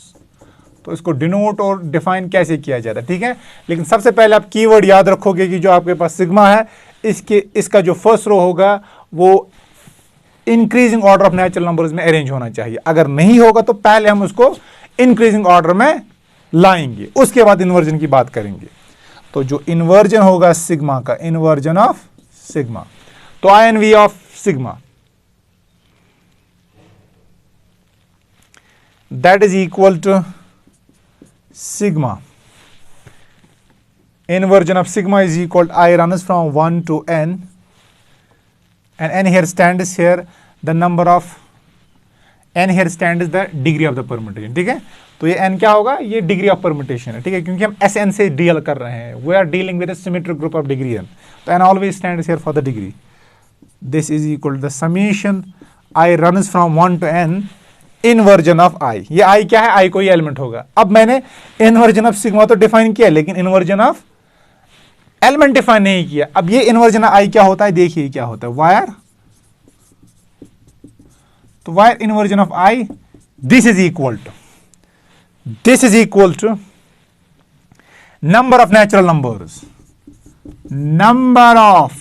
तो इसको denote और define कैसे किया जाता है, ठीक है। लेकिन सबसे पहले आप कीवर्ड याद रखोगे कि जो आपके पास सिग्मा है, इसका जो फर्स्ट रो होगा वो increasing order of natural numbers में अरेंज होना चाहिए। अगर नहीं होगा तो पहले हम उसको इंक्रीजिंग ऑर्डर में लाएंगे, उसके बाद इन्वर्जन की बात करेंगे। तो जो इन्वर्जन होगा सिग्मा का, इन्वर्जन ऑफ सिग्मा, तो INV of sigma that is equal to sigma, inversion of sigma is equal to I runs from 1 to n, and n here stands here the number of n here stands the degree of the permutation, ठीक है। तो ये n क्या होगा, ये degree of permutation है, ठीक है, क्योंकि हम Sn से डील कर रहे हैं, we are dealing with a symmetric group of degree n, तो n always stands here for the degree. This is equal to the summation I runs from 1 to n inversion of I. ये I क्या है, I कोई element होगा। अब मैंने inversion of sigma तो define किया, लेकिन इन्वर्जन ऑफ एलिमेंट डिफाइन नहीं किया। अब ये इन्वर्जन I क्या होता है, देखिए क्या होता है, वायर, तो where inversion of I, this is equal to number of natural numbers, number of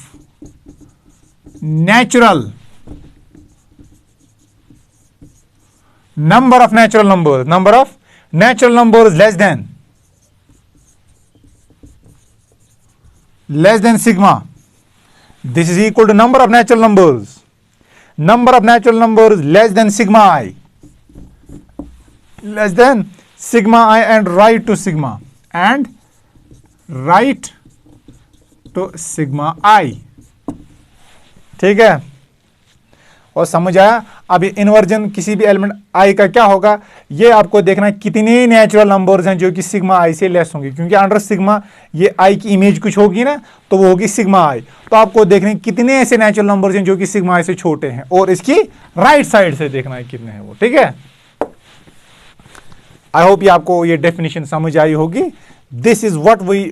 natural numbers less than sigma. This is equal to number of natural numbers less than sigma I, and write to sigma I, ठीक है। और समझ आया। अब inversion किसी भी element I का क्या होगा, ये आपको देखना है कितने नेचुरल नंबर्स हैं जो कि सिग्मा I से लेस होंगे, क्योंकि अंडर सिग्मा ये I की इमेज कुछ होगी ना, तो वो होगी सिग्मा I। तो आपको देखना है कितने ऐसे नेचुरल नंबर्स हैं जो कि सिग्मा I से छोटे हैं, और इसकी राइट साइड से देखना है कितने हैं वो, ठीक है। आई होप ये आपको ये डेफिनेशन समझ आई होगी। दिस इज व्हाट वी,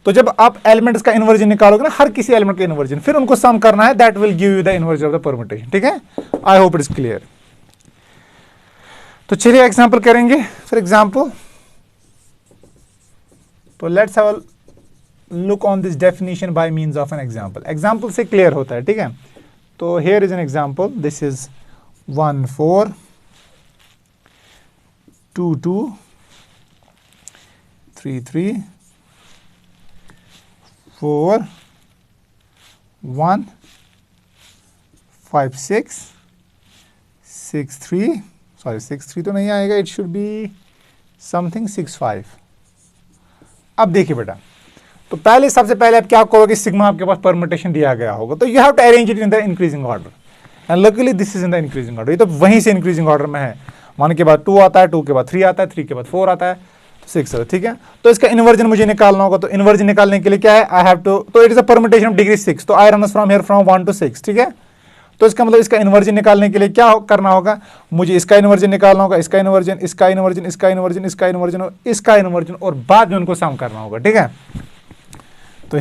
तो जब आप एलिमेंट्स का इन्वर्जन निकालोगे ना, हर किसी एलिमेंट का इन्वर्जन, फिर उनको सम करना है, that will give you the inversion of the permutation, ठीक है। आई होप इट इज क्लियर। तो चलिए एग्जांपल करेंगे। फॉर एग्जांपल, तो let's have a look on this definition by means of an example. Example से क्लियर होता है, ठीक है। तो here is an example, this is 1 4 2 2 3 3 4 1 5 6 6 3, sorry 6 3 तो नहीं आएगा, इट शुड बी समथिंग 6 5। अब देखिए बेटा, तो पहले सबसे पहले आप क्या करोगे, सिग्मा आपके पास परमुटेशन दिया गया होगा, तो you have to arrange it in the increasing order, and luckily this is in the increasing order. ये तो वहीं से इंक्रीजिंग ऑर्डर में है। 1 के बाद 2 आता है, 2 के बाद 3 आता है, 3 के बाद 4 आता है, 6 आता है, ठीक है। तो इसका इन्वर्जन मुझे निकालना होगा, तो इन्वर्जन निकालने के लिए क्या है, आई हैव टू, तो it is a permutation of degree 6, तो I run from here from 1 to 6, ठीक है। तो इसका मतलब इसका इन्वर्जन निकालने के लिए क्या करना होगा, मुझे इसका इन्वर्जन निकालना होगा, इसका इन्वर्जन, इसका इन्वर्जन, इसका इन्वर्जन, इसका इन्वर्जन और इसका इन्वर्जन, और बाद में उनको सम करना होगा, ठीक है। तो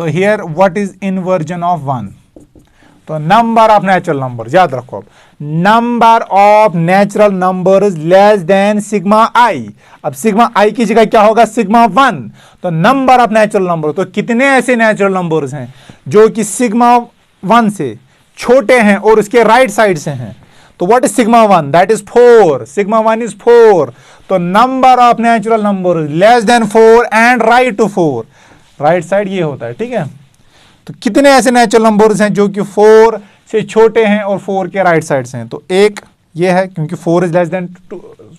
here what is inversion of 1, तो नंबर ऑफ नेचुरल नंबर याद रखो, अब number of natural number less than sigma i. अब सिग्मा आई की जगह क्या होगा, सिग्मा 1। तो नंबर ऑफ नेचुरल नंबर, तो कितने ऐसे नेचुरल नंबर्स हैं जो कि सिग्मा 1 से छोटे हैं और उसके राइट साइड से हैं। तो what is sigma 1, that is 4। Sigma 1 is 4। तो number of natural number less than 4 and right to 4, right side ये होता है, ठीक है। तो कितने ऐसे नेचुरल नंबर्स हैं जो कि 4 से छोटे हैं और 4 के राइट साइड से हैं। तो एक ये है, क्योंकि 4 is less than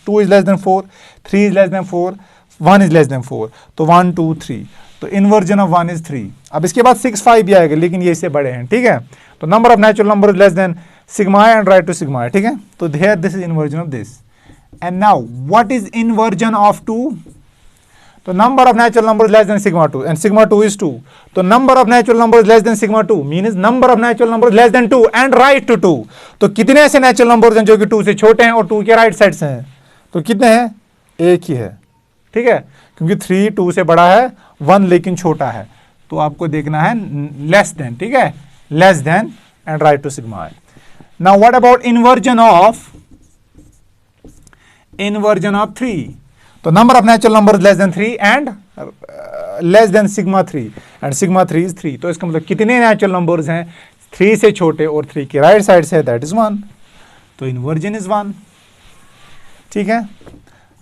2 is less than 4, 3 is less than 4, 1 is less than 4। तो 1 2 3, तो इन्वर्जन ऑफ 1 इज 3। अब इसके बाद 6 5 भी आएगा, लेकिन ये इससे बड़े हैं, ठीक है। तो number of natural number less than sigma and right to sigma, ठीक है। तो here this is inversion of this. And now what is inversion of 2? तो number of natural number less than sigma 2 and sigma 2 is 2। तो number of natural number less than sigma 2 means number of natural number less than 2 and right to 2। तो कितने ऐसे natural numbers हैं जो कि 2 से छोटे हैं और 2 के राइट साइड से हैं? तो कितने हैं? एक ही है, ठीक है, क्योंकि 3 2 से बड़ा है, 1 लेकिन छोटा है। तो आपको देखना है लेस देन, ठीक है, less than and right to sigma है। Now what about inversion of 3? तो number of natural number less than 3 and less than sigma 3 and sigma 3 is 3। तो इसका मतलब कितने नेचुरल नंबर्स हैं 3 से छोटे और 3 के राइट साइड से, दैट इज 1। तो इन्वर्जन इज 1, ठीक है।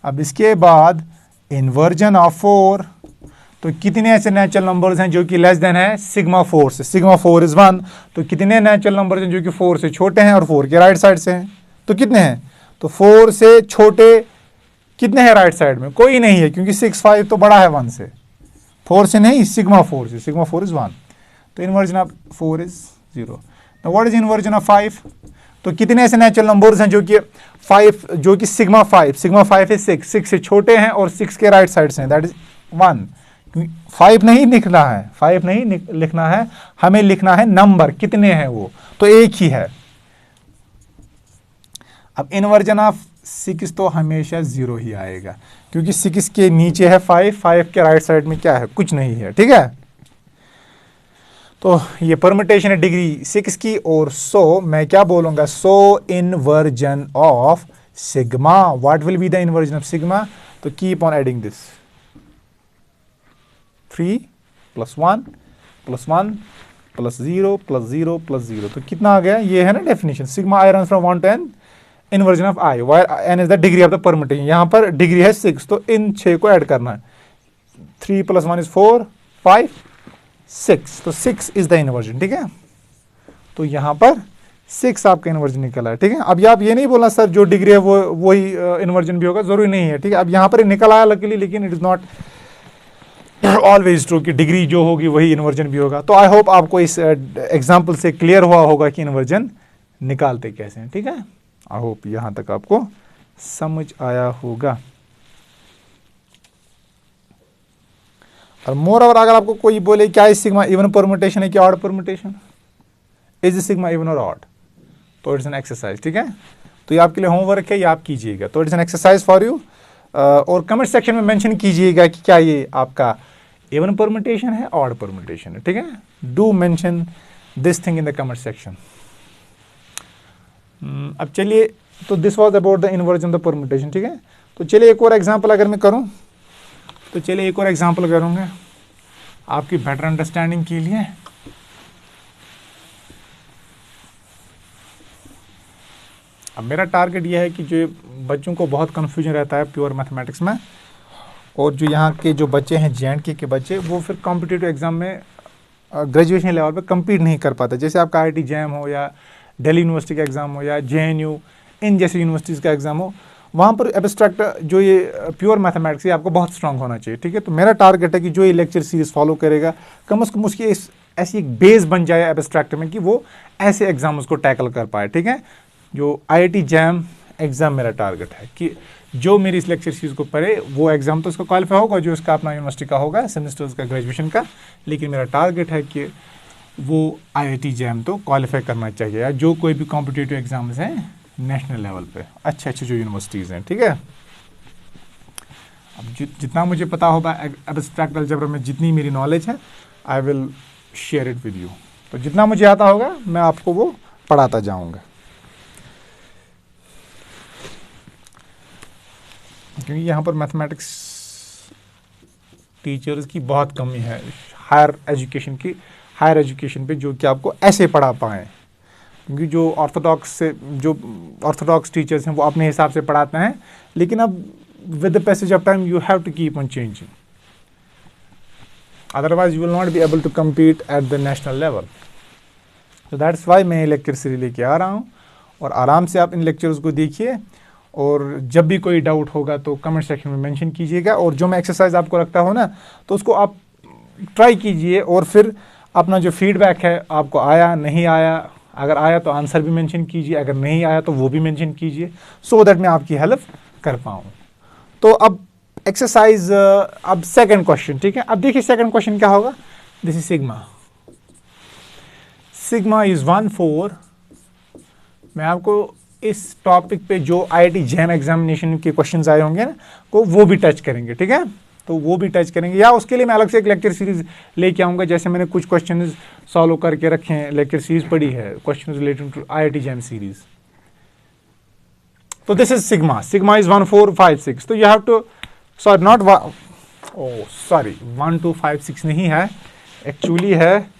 अब इसके बाद इन्वर्जन ऑफ 4, तो कितने ऐसे नेचुरल नंबर्स हैं जो कि लेस देन है सिग्मा 4 से, सिग्मा 4 इज 1। तो कितने नेचुरल नंबर्स हैं जो कि 4 से छोटे हैं और 4 के राइट साइड से हैं? तो कितने हैं? तो 4 से छोटे कितने हैं राइट साइड में? कोई नहीं है, क्योंकि 6 5 तो बड़ा है 1 से, 4 से नहीं, सिग्मा 4 से, सिग्मा 4 इज 1। तो inversion of 4 is 0। Now what is inversion of 5? तो कितने ऐसे नेचुरल नंबर्स हैं जो कि 5, जो कि सिग्मा 5 इज 6 से छोटे हैं और 6 के राइट साइड से हैं, दैट इज 1। 5 नहीं लिखना है, 5 नहीं लिखना है, हमें लिखना है नंबर कितने हैं वो, तो एक ही है। अब इन्वर्जन ऑफ 6 तो हमेशा 0 ही आएगा, क्योंकि 6 के नीचे है 5 के राइट साइड में क्या है? कुछ नहीं है, ठीक है। तो ये परम्यूटेशन है डिग्री 6 की। और सो मैं क्या बोलूंगा, so inversion of sigma, what will be the inversion of sigma? तो कीप ऑन एडिंग दिस, 3 + 1 + 1 + 0 + 0 + 0। तो कितना आ गया? ये है ना definition, sigma I run from 1 to n, inversion of I, wire n is the degree of the permutation. यहां पर degree है 6, तो इन 6 को ऐड करना है। 3 + 1 = 4, 5 6, तो 6 इज द इन्वर्जन, ठीक है। तो यहां पर 6 आपका इन्वर्जन निकला है, ठीक है। अब आप ये नहीं बोलना सर जो डिग्री है वो वही इन्वर्जन भी होगा, जरूरी नहीं है, ठीक है। अब यहां पर निकल आया लकीली, लेकिन it is not always true कि डिग्री जो होगी वही इन्वर्जन भी होगा। तो आई होप आपको इस एग्जाम्पल से क्लियर हुआ होगा कि इन्वर्जन निकालते कैसे हैं, ठीक है। आई होप यहां तक आपको समझ आया होगा। और मोर ओवर अगर आपको कोई बोले क्या इस सिग्मा इवन परम्यूटेशन है कि odd permutation, is sigma even और ऑड, तो इट्स एन एक्सरसाइज, ठीक है। तो ये आपके लिए होमवर्क है, ये आप कीजिएगा, तो it's an exercise for you. और कमेंट सेक्शन में मेंशन कीजिएगा कि क्या ये आपका इवन परम्यूटेशन है, ऑड परम्यूटेशन है, ठीक है। Do mention this thing in the comment section. अब चलिए, तो this was about the inversion the permutation, ठीक है। तो चलिए एक और एग्जांपल अगर मैं करूं, तो चलिए एक और एग्जांपल करूंगा आपकी बेटर अंडरस्टैंडिंग के लिए। अब मेरा टारगेट यह है कि जो बच्चों को बहुत कन्फ्यूजन रहता है प्योर मैथमेटिक्स में, और जो यहाँ के जो बच्चे हैं JNK के बच्चे, वो फिर कॉम्पिटिटिव एग्जाम में ग्रेजुएशन लेवल पे कम्पीट नहीं कर पाते। जैसे आपका IIT JAM हो या दिल्ली यूनिवर्सिटी का एग्ज़ाम हो या JNU, इन जैसी यूनिवर्सिटीज़ का एग्ज़ाम हो, वहाँ पर एब्स्ट्रैक्ट जो ये प्योर मैथमेटिक्स है आपको बहुत स्ट्रांग होना चाहिए, ठीक है। तो मेरा टारगेट है कि जो ये लेक्चर सीरीज़ फॉलो करेगा, कम से कम उसकी ऐसी एक बेस बन जाए एब्स्ट्रैक्ट में कि वो ऐसे एग्जाम उसको टैकल कर पाए, ठीक है। जो IIT JAM एग्ज़ाम मेरा टारगेट है कि जो मेरी इस लेक्चर सीरीज़ को पढ़े वो एग्ज़ाम तो उसका क्वालिफाई होगा, जो उसका अपना यूनिवर्सिटी का होगा, सेमेस्टर्स का, ग्रेजुएशन का, लेकिन मेरा टारगेट है कि वो IIT JAM तो क्वालिफाई करना चाहिए, या जो कोई भी कॉम्पिटिटिव एग्जाम्स हैं नेशनल लेवल पे, अच्छे अच्छे जो यूनिवर्सिटीज़ हैं, ठीक है। अब जितना मुझे पता होगा एब्स्ट्रैक्ट अलजेब्रा में, जितनी मेरी नॉलेज है, I will share it with you, तो जितना मुझे आता होगा मैं आपको वो पढ़ाता जाऊंगा, क्योंकि यहाँ पर मैथमेटिक्स टीचर्स की बहुत कमी है हायर एजुकेशन पे, जो कि आपको ऐसे पढ़ा पाएँ, क्योंकि जो ऑर्थोडॉक्स टीचर्स हैं वो अपने हिसाब से पढ़ाते हैं, लेकिन अब with the passage of time you have to keep on changing, otherwise you will not be able to compete at the national level. तो दैट्स वाई मैं ये लेक्चर सीरीज लेके आ रहा हूँ, और आराम से आप इन लेक्चर्स को देखिए, और जब भी कोई डाउट होगा तो कमेंट सेक्शन में मेंशन कीजिएगा, और जो मैं एक्सरसाइज आपको रखता हूँ ना, तो उसको आप ट्राई कीजिए, और फिर अपना जो फीडबैक है, आपको आया नहीं आया, अगर आया तो आंसर भी मेंशन कीजिए, अगर नहीं आया तो वो भी मेंशन कीजिए, सो दैट मैं आपकी हेल्प कर पाऊँ। तो अब एक्सरसाइज, अब सेकंड क्वेश्चन, ठीक है। अब देखिए सेकंड क्वेश्चन क्या होगा। This is sigma is 1/4। मैं आपको इस टॉपिक पे जो IIT जैम एग्जामिनेशन के क्वेश्चंस आए होंगे ना, को वो भी टच करेंगे, ठीक है। तो वो भी टच करेंगे, या उसके लिए मैं अलग से एक लेक्चर सीरीज लेके आऊँगा, जैसे मैंने कुछ क्वेश्चन सॉल्व करके रखे हैं, लेक्चर सीरीज पढ़ी है question related to IIT JAM series. तो दिस इज सिग्मा इज 1 4 5 6। तो you have to, sorry not 1 2 5 6 नहीं है, एक्चुअली है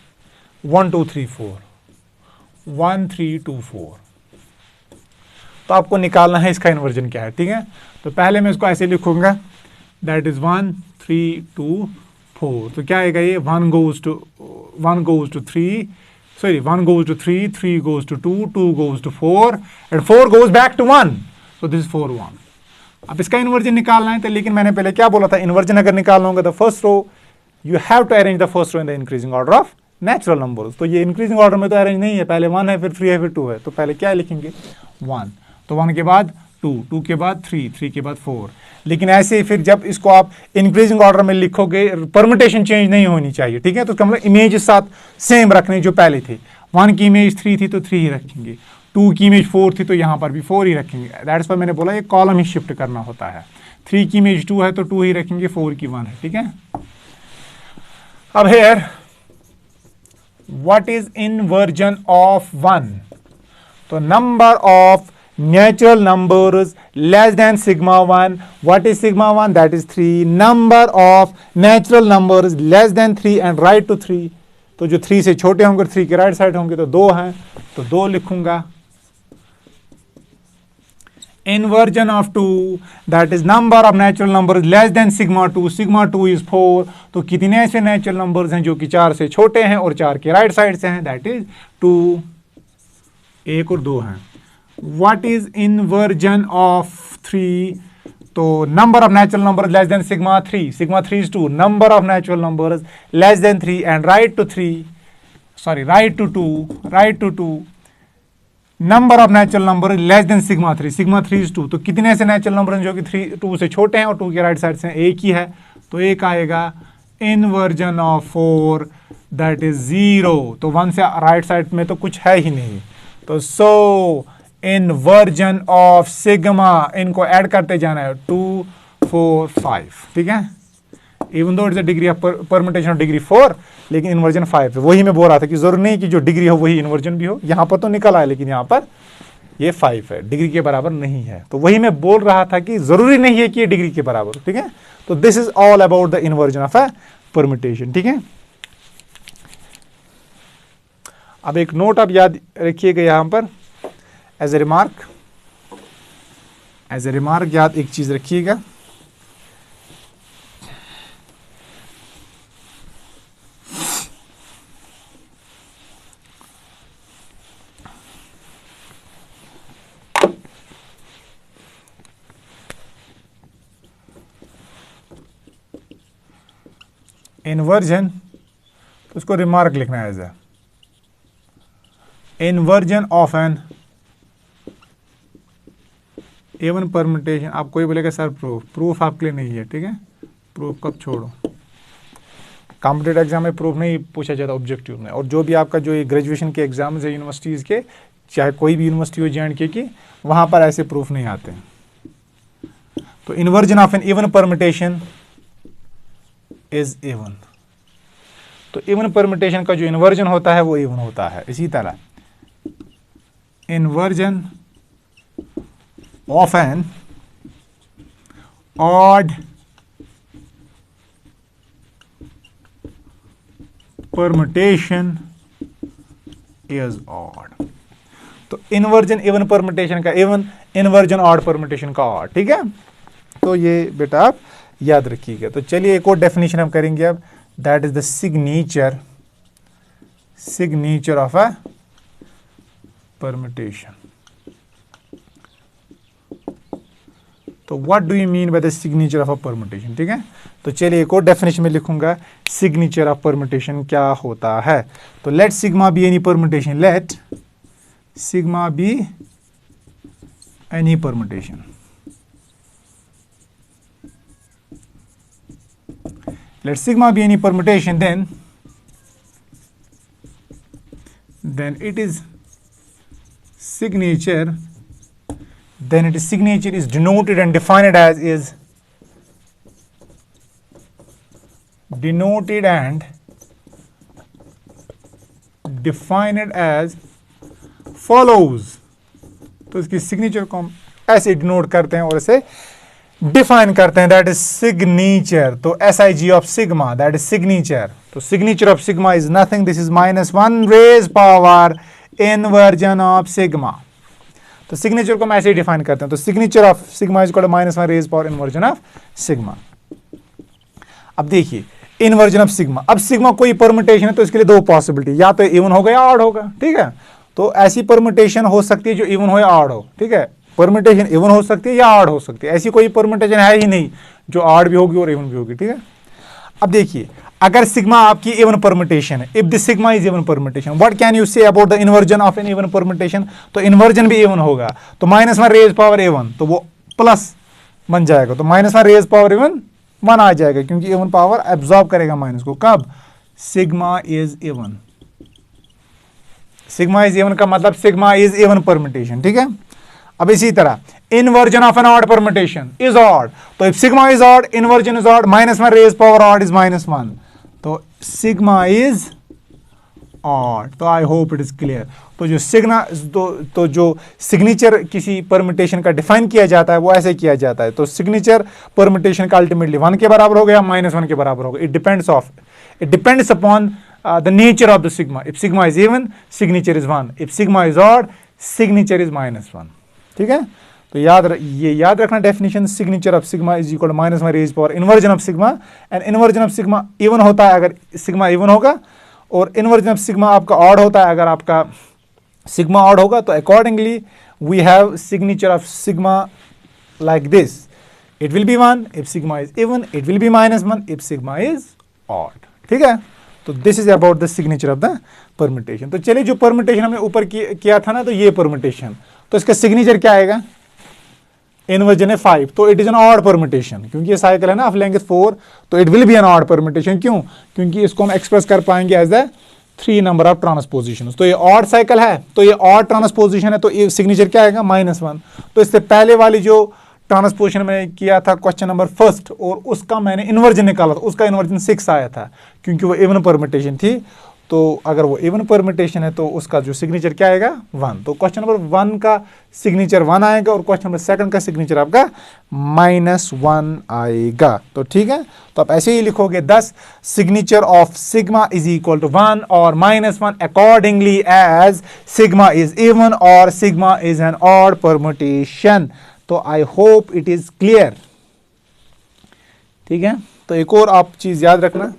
1 2 3 4 1 3 2 4। तो आपको निकालना है इसका इन्वर्जन क्या है, ठीक है। तो पहले मैं इसको ऐसे लिखूंगा, दैट इज 1 3 2 4। तो क्या आएगा ये, 1 goes to 3, 1 goes to 3, 3 goes to 2, 2 goes to 4, and 4 goes back to 1. So this is 4 1. अब इसका इन्वर्जन निकालना है, तो लेकिन मैंने पहले क्या बोला था, इन्वर्जन अगर निकालना होगा तो first row you have to arrange the first row in the increasing order of natural numbers. तो ये इंक्रीजिंग ऑर्डर में तो अरेंज नहीं है, पहले 1 है, फिर 3 है, फिर 2 है। तो पहले क्या लिखेंगे, 1, तो 1 के बाद 2, 2 के बाद 3, 3 के बाद 4। लेकिन ऐसे ही फिर जब इसको आप इंक्रीजिंग ऑर्डर में लिखोगे, परमुटेशन चेंज नहीं होनी चाहिए, ठीक है। तो इसका मतलब इमेज साथ सेम रखने जो पहले थे। 1 की इमेज 3 थी तो 3 ही रखेंगे, 2 की इमेज 4 थी तो यहाँ पर भी 4 ही रखेंगे। दैट्स व्हाई मैंने बोला ये कॉलम ही शिफ्ट करना होता है। 3 की इमेज 2 है तो 2 ही रखेंगे, 4 की 1 है, ठीक है। अब here what is inversion of 1। तो number of natural numbers less than sigma 1. What is sigma 1? That is 3. Number of natural numbers less than 3 and right to 3. तो जो 3 से छोटे होंगे, 3 के राइट साइड होंगे तो 2 हैं, तो 2 लिखूंगा। Inversion of 2, that is number of natural numbers less than sigma 2. Sigma 2 is 4. तो कितने ऐसे नेचुरल नंबर्स हैं जो कि 4 से छोटे हैं और 4 के राइट साइड से हैं, दैट इज 2। 1 और 2 हैं। What is inversion of 3? तो number of natural numbers less than sigma 3. Sigma 3 is 2. Number of natural numbers less than 3 and right to 2. Number of natural numbers less than sigma 3. Sigma 3 is 2. तो कितने ऐसे natural numbers हैं जो कि 2 से छोटे हैं और 2 के राइट साइड से एक ही है, तो एक आएगा। Inversion of 4, that is 0. तो 1 से राइट साइड में तो कुछ है ही नहीं, तो so इनवर्जन ऑफ सिग्मा, इनको ऐड करते जाना है, 2 4 5, ठीक है। Even though it's a degree of permutation of degree 4, लेकिन इन्वर्जन 5 है। वही मैं बोल रहा था कि जरूरी नहीं कि जो डिग्री हो वही इन्वर्जन भी हो। यहाँ पर तो निकल आया, लेकिन यहाँ पर ये 5 है, डिग्री के बराबर नहीं है। तो वही मैं बोल रहा था कि जरूरी नहीं है कि ये डिग्री के बराबर, ठीक है। तो this is all about the inversion of a permutation, ठीक है। अब एक नोट आप याद रखिएगा यहाँ पर, एज ए रिमार्क याद एक चीज रखिएगा, इन्वर्जन, तो उसको रिमार्क लिखना है as a inversion of an even permutation. आप कोई बोलेगा सर प्रूफ आपके लिए नहीं है, ठीक है। प्रूफ कब छोड़ो, कॉम्पिटेटिव एग्जाम में प्रूफ नहीं पूछा जाता ऑब्जेक्टिव में। और जो भी आपका जो ये ग्रेजुएशन के एग्जाम्स है यूनिवर्सिटीज़ के, चाहे कोई भी यूनिवर्सिटी हो JNK की, वहाँ पर ऐसे प्रूफ नहीं आते हैं। तो inversion of an even permutation is even. तो इवन परम्यूटेशन का जो इन्वर्जन होता है वो इवन होता है। इसी तरह inversion of an odd permutation is odd. तो इन्वर्जन इवन परम्यूटेशन का इवन, इन्वर्जन ऑड परम्यूटेशन का ऑड। ठीक है, तो ये बेटा आप याद रखिएगा। तो चलिए एक और डेफिनेशन हम करेंगे अब, that is the signature of a permutation. तो what do you mean by the signature of a permutation? ठीक है, तो चलिए एक और डेफिनेशन में लिखूंगा सिग्नेचर ऑफ परम्यूटेशन क्या होता है। तो let sigma be any permutation, let sigma be any permutation, let sigma be any permutation, then it is signature, then its signature is denoted and defined as is denoted and defined as follows। तो इसकी signature को हम ऐसे denote करते हैं और इसे define करते हैं, दैट इज सिग्नेचर। तो SIG of sigma, that is signature. तो signature of sigma is nothing, this is -1 raise power inversion of sigma. तो सिग्नेचर को हम ऐसे ही डिफाइन करते हैं। तो signature of sigma is equal to -1 raise power inversion of sigma. अब देखिए इनवर्जन ऑफ सिग्मा, अब सिग्मा कोई परम्यूटेशन है तो इसके लिए दो पॉसिबिलिटी, या तो इवन होगा या ऑड होगा। ठीक है, तो ऐसी परम्यूटेशन हो सकती है जो इवन हो या ऑड हो। ठीक है, परम्यूटेशन इवन हो सकती है या ऑड हो सकती है, ऐसी कोई परम्यूटेशन है ही नहीं जो ऑड भी होगी और इवन भी होगी। ठीक है, अब देखिए अगर सिग्मा आपकी इवन परम्यूटेशन है, if the sigma is even permutation, what can you say about the inversion of an even permutation? तो इन्वर्जन भी इवन होगा, तो -1 रेज पावर इवन, तो वो प्लस बन जाएगा, तो -1 रेज पावर इवन 1 आ जाएगा, क्योंकि इवन पावर एब्जॉर्ब करेगा माइनस को। कब? Sigma is even. Sigma is even का मतलब सिग्मा इज इवन परम्यूटेशन। ठीक है, अब इसी तरह inversion of an odd permutation is odd, तो if sigma is odd, inversion is odd, -1 raise power odd is -1, तो सिग्मा इज ऑड। तो I hope it is clear. तो जो तो जो सिग्नेचर किसी परम्यूटेशन का डिफाइन किया जाता है वो ऐसे किया जाता है। तो सिग्नेचर परम्यूटेशन का अल्टीमेटली 1 के बराबर हो गया, -1 के बराबर हो गया। It depends upon the nature of the sigma. If sigma is even, signature is 1, if sigma is odd, signature is -1। ठीक है, तो याद रखना definition, signature of sigma is equal to -1 raise power inversion of sigma, and inversion of sigma even होता है अगर sigma even होगा, और इन्वर्जन ऑफ सिग्मा आपका ऑड होता है अगर आपका सिग्मा ऑड होगा। तो accordingly we have signature of sigma like this, it will be 1 if sigma is even, it will be -1 if sigma is odd. ठीक है, तो this is about the signature of the permutation. तो चलिए जो permutation हमने ऊपर किया था ना, तो ये परम्यूटेशन, तो इसका सिग्नेचर क्या आएगा? इन्वर्जन है 5, तो it is an odd permutation, क्योंकि ये साइकिल है ना ऑफ लेंथ 4, तो it will be an odd permutation. क्यों? क्योंकि इसको हम एक्सप्रेस कर पाएंगे as the 3 number of transposition. तो ये ऑड साइकिल है, तो ये ऑड ट्रांसपोजिशन है, तो ये सिग्नेचर क्या आएगा? -1। तो इससे पहले वाली जो ट्रांसपोजिशन मैंने किया था क्वेश्चन नंबर 1, और उसका मैंने इन्वर्जन निकाला था, उसका इन्वर्जन 6 आया था, क्योंकि वो इवन परम्यूटेशन थी। तो अगर वो इवन परम्यूटेशन है तो उसका जो सिग्नेचर क्या आएगा? 1। तो क्वेश्चन नंबर 1 का सिग्नेचर 1 आएगा, और क्वेश्चन नंबर 2 का सिग्नेचर आपका -1 आएगा। तो ठीक है, तो आप ऐसे ही लिखोगे 10 signature of sigma is equal to 1 और -1 accordingly as sigma is even और sigma is an odd permutation. तो I hope it is clear. ठीक है, तो एक और आप चीज याद रखना।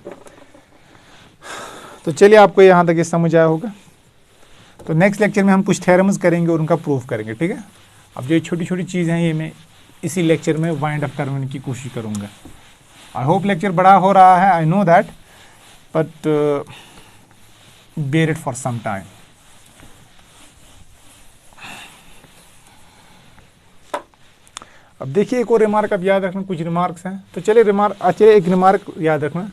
तो चलिए आपको यहां तक ये समझ आया होगा। तो नेक्स्ट लेक्चर में हम कुछ थ्योरम्स करेंगे और उनका प्रूफ करेंगे। ठीक है, अब जो छोटी छोटी चीज़ हैं ये मैं इसी लेक्चर में वाइंड अप करने की कोशिश करूंगा। आई होप लेक्चर बड़ा हो रहा है, I know that, but bear it for some time. अब देखिए एक और रिमार्क अब याद रखना, कुछ रिमार्क्स हैं। तो चलिए एक रिमार्क याद रखना,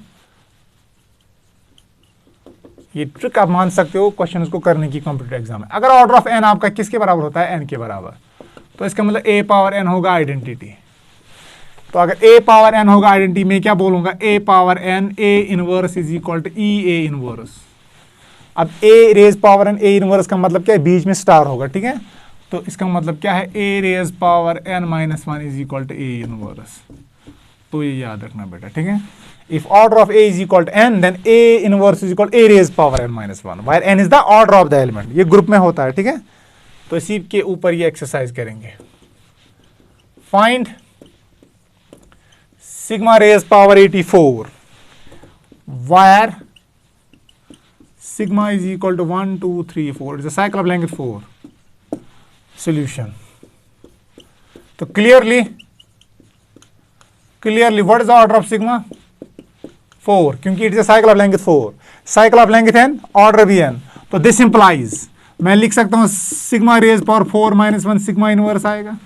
ये ट्रिक आप मान सकते हो क्वेश्चन को करने की कंप्यूटर एग्जाम में। अगर ऑर्डर ऑफ एन आपका किसके बराबर होता है? एन के बराबर, तो इसका मतलब a पावर n होगा आइडेंटिटी। तो अगर ए पावर एन होगा आइडेंटिटी में क्या बोलूंगा, a power n a inverse is equal to e a inverse. अब a raise power n a inverse का मतलब क्या है, बीच में स्टार होगा, ठीक है। तो इसका मतलब क्या है, a raise power n minus one is equal to a inverse. तो ये याद रखना बेटा, ठीक है। If order of a is equal to n then a inverse is equal a raise power n minus one, where n is the order of the element. ये group में होता है, ठीक है। तो इसी के ऊपर ये एक्सरसाइज करेंगे। Find sigma raise power 84 where sigma is equal to 1 2 3 4, it's a cycle of length 4 solution. So clearly what is the order of sigma, 4, क्योंकि it is a cycle of length 4, cycle of length n, order भी n। तो this implies मैं लिख सकता हूं sigma raise power 4 minus 1 sigma inverse आएगा,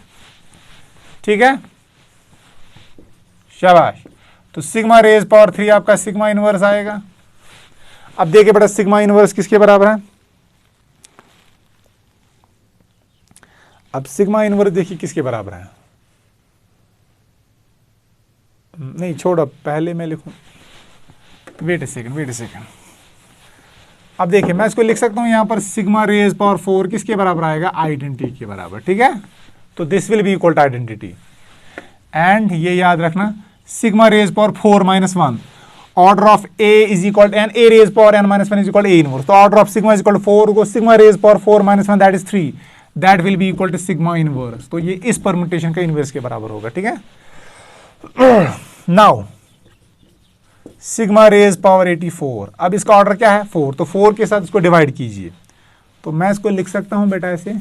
ठीक है, शाबाश। तो सिग्मा रेज पावर 3 आपका सिग्मा इनवर्स आएगा। अब देखिए बेटा सिग्मा इनवर्स किसके बराबर है, अब सिग्मा इनवर्स देखिए किसके बराबर है, नहीं छोड़ो पहले मैं लिखूं, वेट ए सेकंड। अब देखिए मैं इसको लिख सकता हूं यहां पर सिग्मा रेज पावर 4 किसके बराबर आएगा, आइडेंटिटी के बराबर, ठीक है। तो this will be equal to identity. And ये याद रखना sigma raise power 4 minus 1, order of a is equal to n, a raise power n minus 1 is equal to a inverse. तो order of sigma is equal to 4 को sigma raise power 4 minus 1 that is 3, that will be equal to sigma inverse. तो ये इस permutation का inverse के बराबर होगा, ठीक है। नाउ सिग्मा रेज पावर 84, अब इसका ऑर्डर क्या है 4, तो 4 के साथ इसको डिवाइड कीजिए। तो मैं इसको लिख सकता हूं बेटा ऐसे,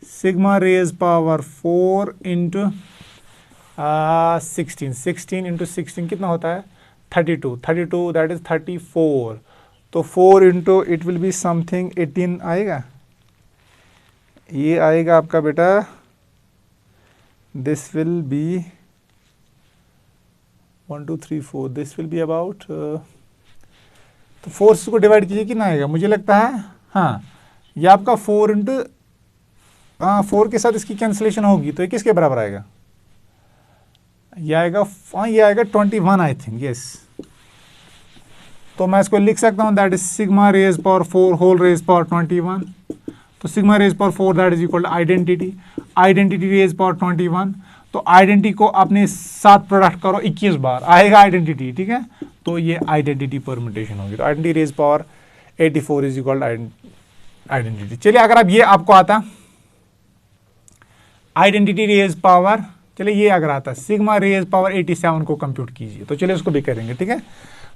sigma raise power 4 into 16 into 16 कितना होता है 32 दैट इज 34। तो 4 into it will be something 18 आएगा, ये आएगा आपका बेटा, this will be 1 2 3 4, this will be about, तो 4 को डिवाइड कीजिए कितना आएगा, मुझे लगता है हाँ ये आपका 4 इंटू 4 के साथ इसकी कैंसिलेशन होगी, तो ये किसके बराबर आएगा, ये आएगा ये आएगा 21 आई थिंक, यस। तो मैं इसको लिख सकता हूं that is sigma raise power 4 whole raise power 21। तो sigma raise power 4 that is equal to identity raise power 21। तो आइडेंटिटी को अपने साथ प्रोडक्ट करो 21 बार, आएगा आइडेंटिटी, ठीक है। तो ये आइडेंटिटी परम्यूटेशन होगी। तो identity raise power 84 is equal identity. चलिए अगर अब ये आपको आता आइडेंटिटी रेज पावर, चलिए ये अगर आता सिग्मा रेज पावर 87 को कंप्यूट कीजिए, तो चलिए उसको भी करेंगे, ठीक है।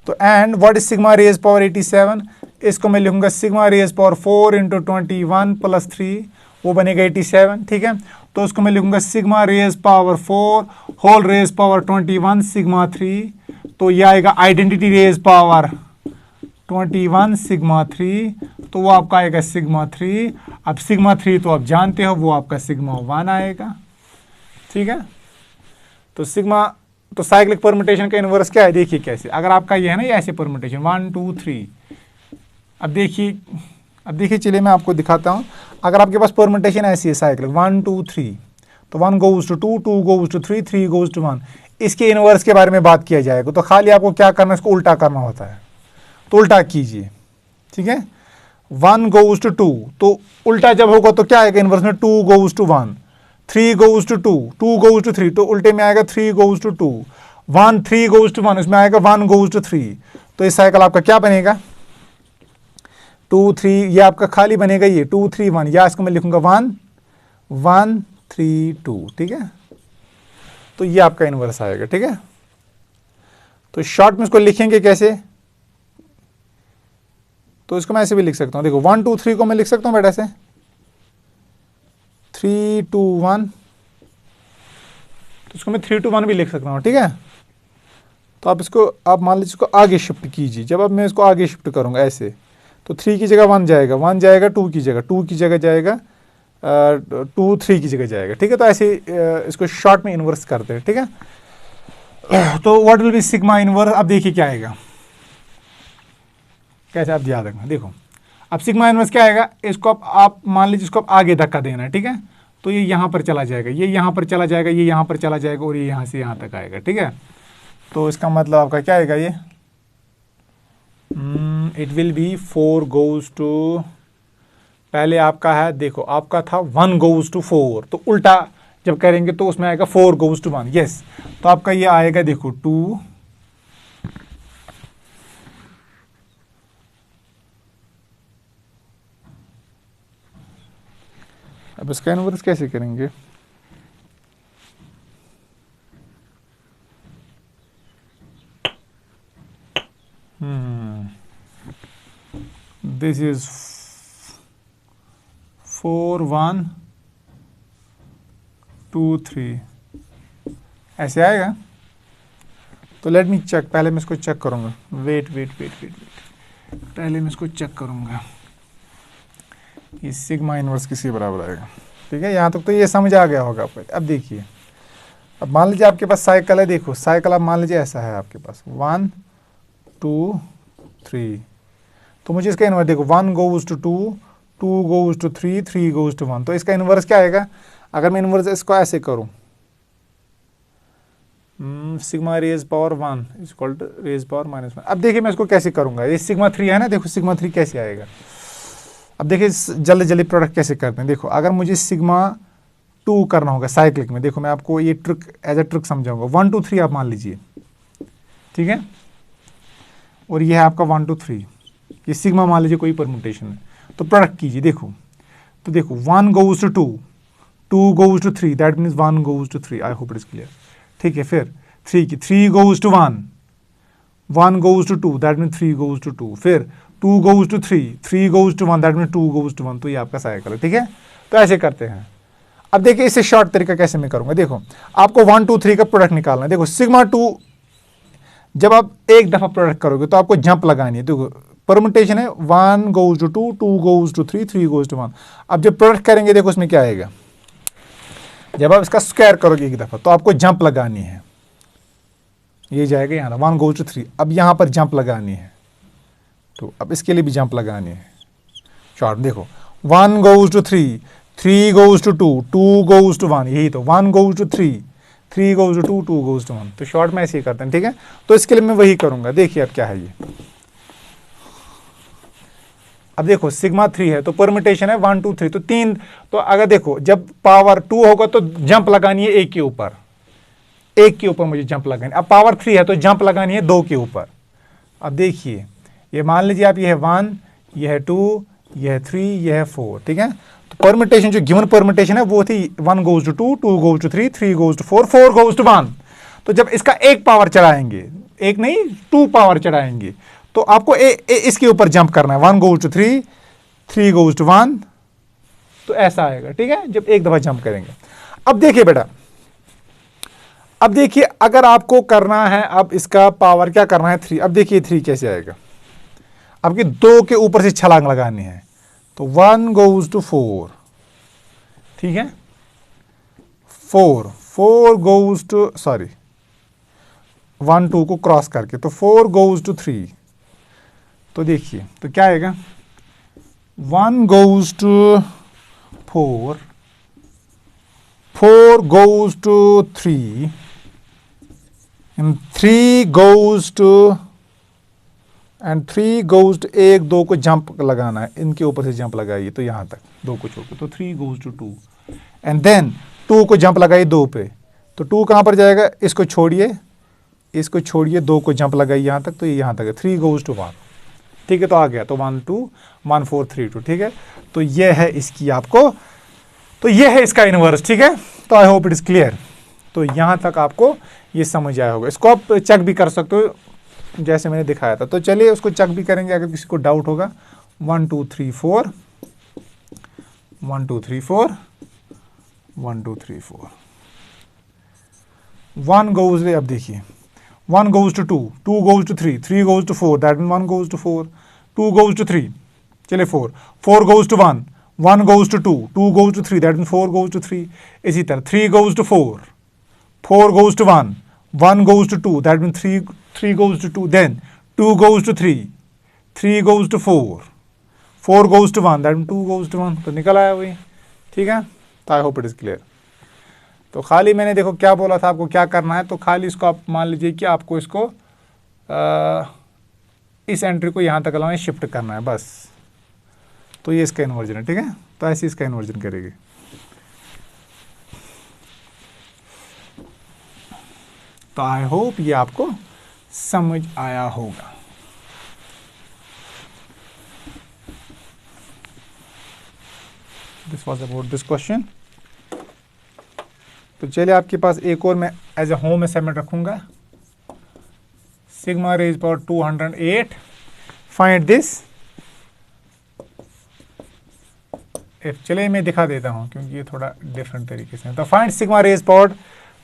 तो and what is sigma raise power 87, इसको मैं लिखूंगा sigma raise power 4 into 21 plus 3, वो बनेगा 87, ठीक है। तो उसको मैं लिखूंगा sigma raise power 4 whole raise power 21 sigma 3, तो ये आएगा आइडेंटिटी रेज पावर 21 सिग्मा 3, तो वो आपका आएगा सिग्मा 3। अब सिग्मा 3 तो आप जानते हो वो आपका सिग्मा 1 आएगा, ठीक है। तो सिग्मा, तो साइक्लिक परम्यूटेशन का इनवर्स क्या है, देखिए कैसे, अगर आपका ये है ना ये ऐसे परम्यूटेशन 1 2 3, अब देखिए चलिए मैं आपको दिखाता हूँ। अगर आपके पास परम्यूटेशन ऐसी है साइक्लिक 1 2 3, तो 1 goes to 2, 2 goes to 3, 3 goes to 1, इसके इनवर्स के बारे में बात किया जाएगा। तो खाली आपको क्या करना है, इसको उल्टा करना होता है, तो उल्टा कीजिए, ठीक है। 1 गोज टू 2, तो उल्टा जब होगा तो क्या आएगा इनवर्स में, 2 goes to 1, 3 goes to 2, 2 goes to 3, तो उल्टे में आएगा 3 goes to 2, 1 3 goes to 1, इसमें आएगा 1 goes to 3। तो इस साइकिल आपका क्या बनेगा 2 3, ये आपका खाली बनेगा ये 2 3 1, या इसको मैं लिखूंगा 1 1 3 2, ठीक है। तो ये आपका इनवर्स आएगा, ठीक है। तो शॉर्ट में इसको लिखेंगे कैसे, तो इसको मैं ऐसे भी लिख सकता हूँ, देखो 1 2 3 को मैं लिख सकता हूँ बेटा ऐसे 3 2 1, तो इसको मैं 3 2 1 भी लिख सकता हूँ, ठीक है। तो आप इसको आप मान लीजिए इसको आगे शिफ्ट कीजिए, जब अब मैं इसको आगे शिफ्ट करूँगा ऐसे, तो 3 की जगह 1 जाएगा, 1 जाएगा 2 की जगह, 2 की जगह जाएगा 2 3 की जगह जाएगा, ठीक है। तो ऐसे इसको शॉर्ट में इन्वर्स करते हैं, ठीक है। तो what will B sigma inverse, अब देखिए क्या आएगा, कैसे आप याद रखना, देखो अब सिग्मा इनवर्स क्या आएगा, इसको आप मान लीजिए इसको आप आगे धक्का देना है, ठीक है। तो ये यहाँ पर चला जाएगा, ये यहाँ पर चला जाएगा, ये यहाँ पर चला जाएगा और ये यहाँ से यहाँ तक आएगा। ठीक है, तो इसका मतलब आपका क्या आएगा, ये it will B 4 goes to, पहले आपका है देखो आपका था 1 goes to 4, तो उल्टा जब करेंगे तो उसमें आएगा 4 goes to 1। यस, तो आपका ये आएगा देखो 2, अब इसका इनवर्स कैसे करेंगे, दिस इज 4 1 2 3, ऐसे आएगा। तो लेट मी चेक, पहले मैं इसको चेक करूंगा, wait wait wait wait wait, पहले मैं इसको चेक करूंगा कि सिग्मा इनवर्स किसके बराबर आएगा। ठीक है, यहाँ तक तो ये समझ आ गया होगा आपको। अब देखिए, अब मान लीजिए आपके पास साइकिल है, देखो साइकिल अब मान लीजिए ऐसा है आपके पास 1 2 3, तो मुझे इसका इनवर्स देखो 1 goes to 2, 2 goes to 3, 3 goes to 1, तो इसका इनवर्स क्या आएगा। अगर मैं इनवर्स इसको ऐसे करूं, sigma raise power 1 is equal to raise power -1। अब देखिए मैं इसको कैसे करूंगा, ये सिग्मा 3 है ना, देखो सिग्मा 3 कैसे आएगा। अब देखिए जल्दी जल्दी प्रोडक्ट कैसे करते हैं। देखो अगर मुझे सिग्मा 2 करना होगा साइक्लिक में, देखो मैं आपको ये ट्रिक एज ए ट्रिक समझाऊंगा। 1 2 3 आप मान लीजिए, ठीक है, और ये है आपका 1 2 3, ये सिग्मा मान लीजिए कोई परमुटेशन है, तो प्रोडक्ट कीजिए। देखो तो देखो 1 goes to 2, 2 goes to 3, that means 1 goes to 3। I hope it is clear. ठीक है, फिर 3 goes to 1, 1 goes to 2, that means 3 goes to 2, फिर 2 goes to 3, 3 goes to 1, that means 2 goes to 1। तो ये आपका साइकिल है। ठीक है, तो ऐसे करते हैं। अब देखिए इससे शॉर्ट तरीका कैसे मैं करूंगा। देखो आपको 1 2 3 का प्रोडक्ट निकालना है। देखो सिग्मा 2 जब आप एक दफा प्रोडक्ट करोगे तो आपको जंप लगानी है। देखो परमुटेशन है 1 goes to 2, 2 goes to 3, 3 goes to 1। अब जब प्रोडक्ट करेंगे देखो उसमें क्या आएगा, जब आप इसका स्क्वायर करोगे एक दफा तो आपको जंप लगानी है, ये जाएगा यहाँ 1 goes to 3। अब यहाँ पर जंप लगानी है, तो अब इसके लिए भी जंप लगानी है। शॉर्ट देखो 1 goes to 3, 3 goes to 2, 2 goes to 1, यही तो 1 goes to 3, 3 goes to 2, 2 goes to 1। तो शॉर्ट में ऐसे ही करते हैं। ठीक है, तो इसके लिए मैं वही करूंगा। देखिए अब क्या है ये, अब देखो सिग्मा 3 है तो परमुटेशन है 1 2 3, तो 3, तो अगर देखो जब पावर 2 होगा तो जंप लगानी है एक के ऊपर, एक के ऊपर मुझे जंप लगानी। अब पावर 3 है तो जंप लगानी है 2 के ऊपर। अब देखिए ये मान लीजिए आप, ये है 1, ये है 2, ये है 3, ये है 4। ठीक है, तो परमुटेशन जो गिवन परमुटेशन है वो थी 1 goes to 2, 2 goes to 3, 3 goes to 4, 4 goes to 1। तो जब इसका एक पावर चढ़ाएंगे, एक नहीं 2 पावर चढ़ाएंगे, तो आपको इसके ऊपर जंप करना है 1 goes to 3, 3 goes to 1, तो ऐसा आएगा। ठीक है, जब एक दफा जंप करेंगे। अब देखिए बेटा, अब देखिए अगर आपको करना है, अब इसका पावर क्या करना है 3। अब देखिए 3 कैसे आएगा, आपके 2 के ऊपर से छलांग लगानी है, तो 1 goes to 4। ठीक है, 4 goes to, सॉरी 1 2 को क्रॉस करके, तो 4 goes to 3। तो देखिए तो क्या आएगा, 1 goes to 4, 4 goes to 3, and 3 goes to, and 3 goes to 1 2 को जंप लगाना है, इनके ऊपर से जंप लगाइए तो यहाँ तक 2 को छोड़ के, तो 3 goes to 2, एंड देन 2 को जंप लगाइए 2 पे, तो 2 कहाँ पर जाएगा, इसको छोड़िए, इसको छोड़िए, 2 को जंप लगाइए यहाँ तक, तो ये यहाँ तक है 3 goes to 1। ठीक है, तो आ गया, तो 1 2 1 4 3 2। ठीक है, तो ये है इसकी आपको, तो ये है इसका इनवर्स। ठीक है, तो I hope it is clear. तो यहाँ तक आपको ये समझ आया होगा। इसको आप चेक भी कर सकते हो जैसे मैंने दिखाया था। तो चलिए उसको चेक भी करेंगे अगर किसी को डाउट होगा। 1 2 3 4, 1 2 3 4, 1 2 3 4, 1 goes, अब देखिए 1 goes to 2, 2 goes to 3, 3 goes to 4, that means 1 goes to 4, 2 goes to 3, चलिए 4 goes to 1, 1 goes to 2, 2 goes to 3, that means 4 goes to 3। इसी तरह 3 goes to 4, 4 goes to 1, 1 goes to 2, that means 3 goes to 2, then 2 goes to 3, 3 goes to 4, 4 goes to 1, that means 2 goes to 1। तो निकल आया वही। ठीक है, तो I hope it is clear. तो खाली मैंने देखो क्या बोला था आपको क्या करना है, तो खाली इसको आप मान लीजिए कि आपको इसको इस एंट्री को यहाँ तक लाना शिफ्ट करना है बस। तो ये इसका इन्वर्जन है, ठीक है। तो ऐसे इसका इन्वर्जन करेगी। तो आई होप ये आपको समझ आया होगा। This was about this question. तो चलिए आपके पास एक और मैं एज ए होम असाइनमेंट रखूंगा। Sigma raise power 208, find this if. चलिए मैं दिखा देता हूं क्योंकि ये थोड़ा डिफरेंट तरीके से है। तो find sigma raise power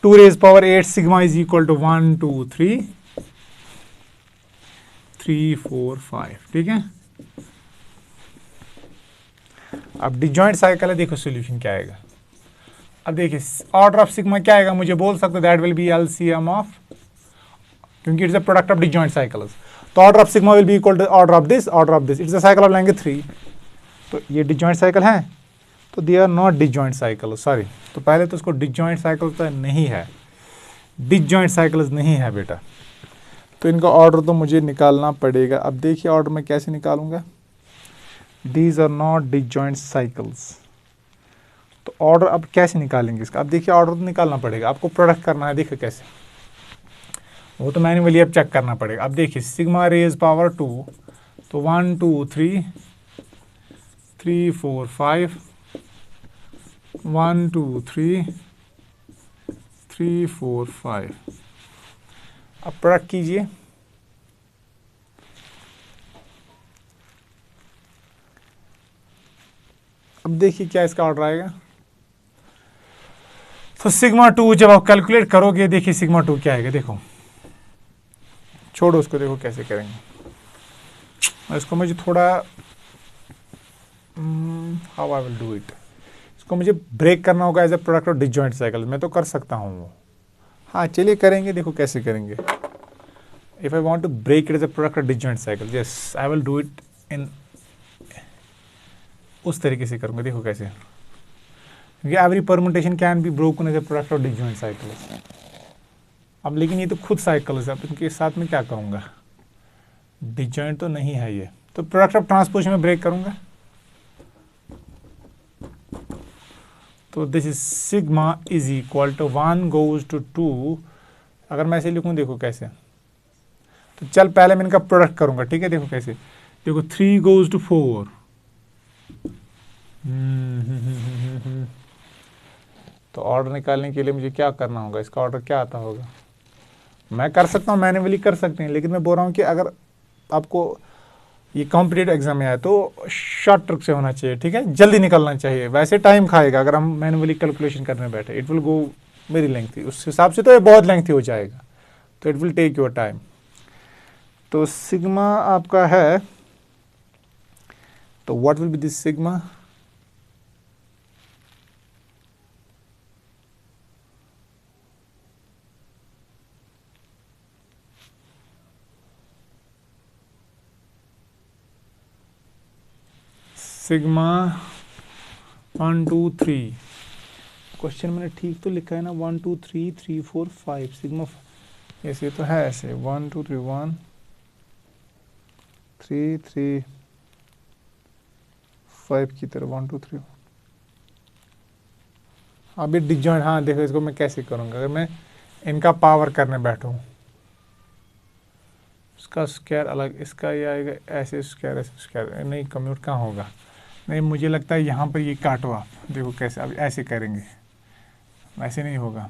2 raise power 8 sigma is equal to 1 2 3 3 4 5, ठीक है। अब डिजॉइंट साइकिल है, देखो सॉल्यूशन क्या आएगा। अब देखिए ऑर्डर ऑफ सिग्मा क्या आएगा, मुझे बोल सकते that will be LCM of, क्योंकि it's a product of disjoint cycles. तो order of sigma will be equal to order of this, order of this. It's a cycle of length 3। तो ये disjoint cycle है, तो they are not disjoint cycle, sorry. तो पहले तो उसको disjoint cycle तो नहीं है, डिजॉइंट साइकिल्स नहीं है बेटा। तो इनका ऑर्डर तो मुझे निकालना पड़ेगा। अब देखिए ऑर्डर मैं कैसे निकालूंगा। These are not disjoint cycles. तो ऑर्डर अब कैसे निकालेंगे इसका। अब देखिए ऑर्डर तो निकालना पड़ेगा, आपको प्रोडक्ट करना है, देखिए कैसे, वो तो मैन्युअली अब चेक करना पड़ेगा। अब देखिए सिग्मा रेज पावर 2, तो 1 2 3 3 4 5 1 2 3 3 4 5। अब प्रोडक्ट कीजिए। अब देखिए क्या इसका ऑर्डर आएगा। तो सिग्मा 2 जब आप कैलकुलेट करोगे, देखिए सिग्मा 2 क्या आएगा, देखो छोड़ो उसको, देखो कैसे करेंगे। इसको मुझे थोड़ा how I will do it, इसको मुझे ब्रेक करना होगा as a product of disjoint cycle. मैं तो कर सकता हूँ वो, हाँ चलिए करेंगे, देखो कैसे करेंगे। If I want to break it as a product of disjoint cycle, yes I will do it in उस तरीके से करूँगा, देखो कैसे। क्योंकि every permutation can be broken as a product of disjoint cycle. अब लेकिन ये तो खुद साइकिल है, अब इनके साथ में क्या करूँगा, डिजॉइंट तो नहीं है ये। तो प्रोडक्ट ऑफ ट्रांसपोजिशन में ब्रेक करूँगा। तो this is sigma is equal to 1 goes to 2। अगर मैं ऐसे लिखूँ, देखो कैसे, तो चल पहले मैं इनका प्रोडक्ट करूँगा, ठीक है। देखो कैसे, देखो 3 गोज टू 4। तो ऑर्डर निकालने के लिए मुझे क्या करना होगा, इसका ऑर्डर क्या आता होगा। मैं कर सकता हूँ, मैन्युअली कर सकते हैं, लेकिन मैं बोल रहा हूँ कि अगर आपको ये कॉम्पिटेटिव एग्जाम में आए तो शॉर्ट ट्रिक से होना चाहिए, ठीक है, जल्दी निकलना चाहिए। वैसे टाइम खाएगा अगर हम मैन्युअली कैलकुलेशन करने बैठे, it will go very lengthy, उस हिसाब से तो ये बहुत लेंथी हो जाएगा, तो it will take your time. तो सिग्मा आपका है, तो what will be this sigma, sigma 1 2 3। Question मैंने ठीक तो लिखा है ना, 1 2 3 3 4 5 सिग्मा, ऐसे तो है ऐसे 1 2 3 1 3 3 5 की तरह 1 2 3। अभी डिजॉइंट, हाँ देखो इसको मैं कैसे करूँगा। अगर मैं इनका पावर करने बैठूँ, इसका स्क्वायर अलग, इसका ये आएगा ऐसे स्क्वायर, ऐसे स्क्वायर, नहीं कम्यूट कहाँ होगा, नहीं मुझे लगता है यहाँ पर ये काटो आप, देखो कैसे। अब ऐसे करेंगे, ऐसे नहीं होगा,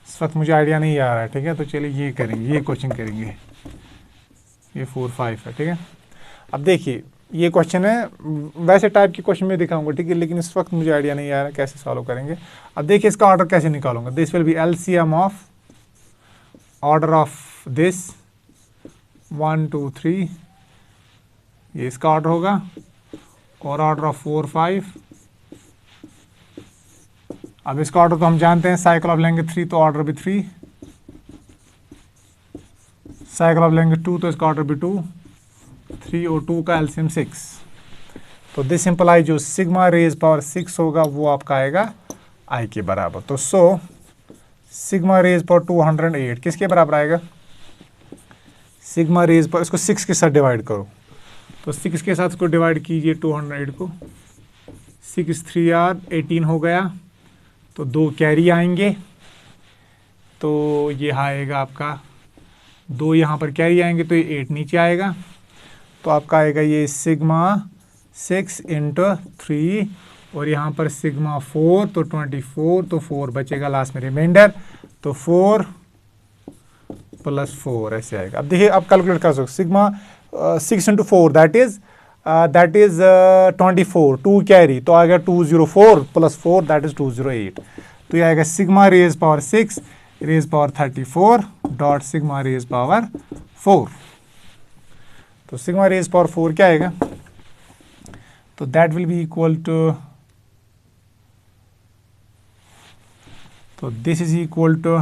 इस वक्त मुझे आइडिया नहीं आ रहा है, ठीक है। तो चलिए ये करेंगे, ये क्वेश्चन करेंगे, ये 4 5 है, ठीक है। अब देखिए ये क्वेश्चन है, वैसे टाइप के क्वेश्चन में दिखाऊंगा, ठीक है, लेकिन इस वक्त मुझे आइडिया नहीं आ रहा कैसे सॉल्व करेंगे। अब देखिए इसका ऑर्डर कैसे निकालूंगा। This will be LCM of order of this 1 2 3, ये इसका ऑर्डर होगा, और ऑर्डर ऑफ 4 5। अब इसका ऑर्डर तो हम जानते हैं, साइकिल ऑफ लेंगे 3 तो ऑर्डर भी 3, साइकिल ऑफ लेंगे 2 तो इसका ऑर्डर भी 2, 3 और 2 का एलसीएम 6। तो दिस सिंपलाई जो सिग्मा रेज पावर 6 होगा वो आपका आएगा आई के बराबर। तो सो सिग्मा रेज पावर 208 किसके बराबर आएगा? सिग्मा रेज पावर, इसको 6 के साथ डिवाइड करो, तो 6 के साथ इसको डिवाइड कीजिए 208 को, 6 3 R 18 हो गया, तो 2 कैरी आएंगे, तो ये आएगा आपका 2 यहाँ पर कैरी आएंगे, तो ये 8 नीचे आएगा, तो आपका आएगा ये सिग्मा 6 इंटू 3 और यहाँ पर सिग्मा 4, तो 24, तो 4 बचेगा लास्ट में रिमाइंडर, तो 4 प्लस 4 ऐसे आएगा। अब देखिए आप कैलकुलेट कर सकते, sigma 6 into 4 that is 24, 2 carry, तो आएगा 204 प्लस 4 दैट इज 208, तो ये आएगा sigma raise power 6 raise power 34 dot sigma raise power 4। तो सिग्मा रेज पावर 4 क्या आएगा? तो that will be equal to, तो this is equal to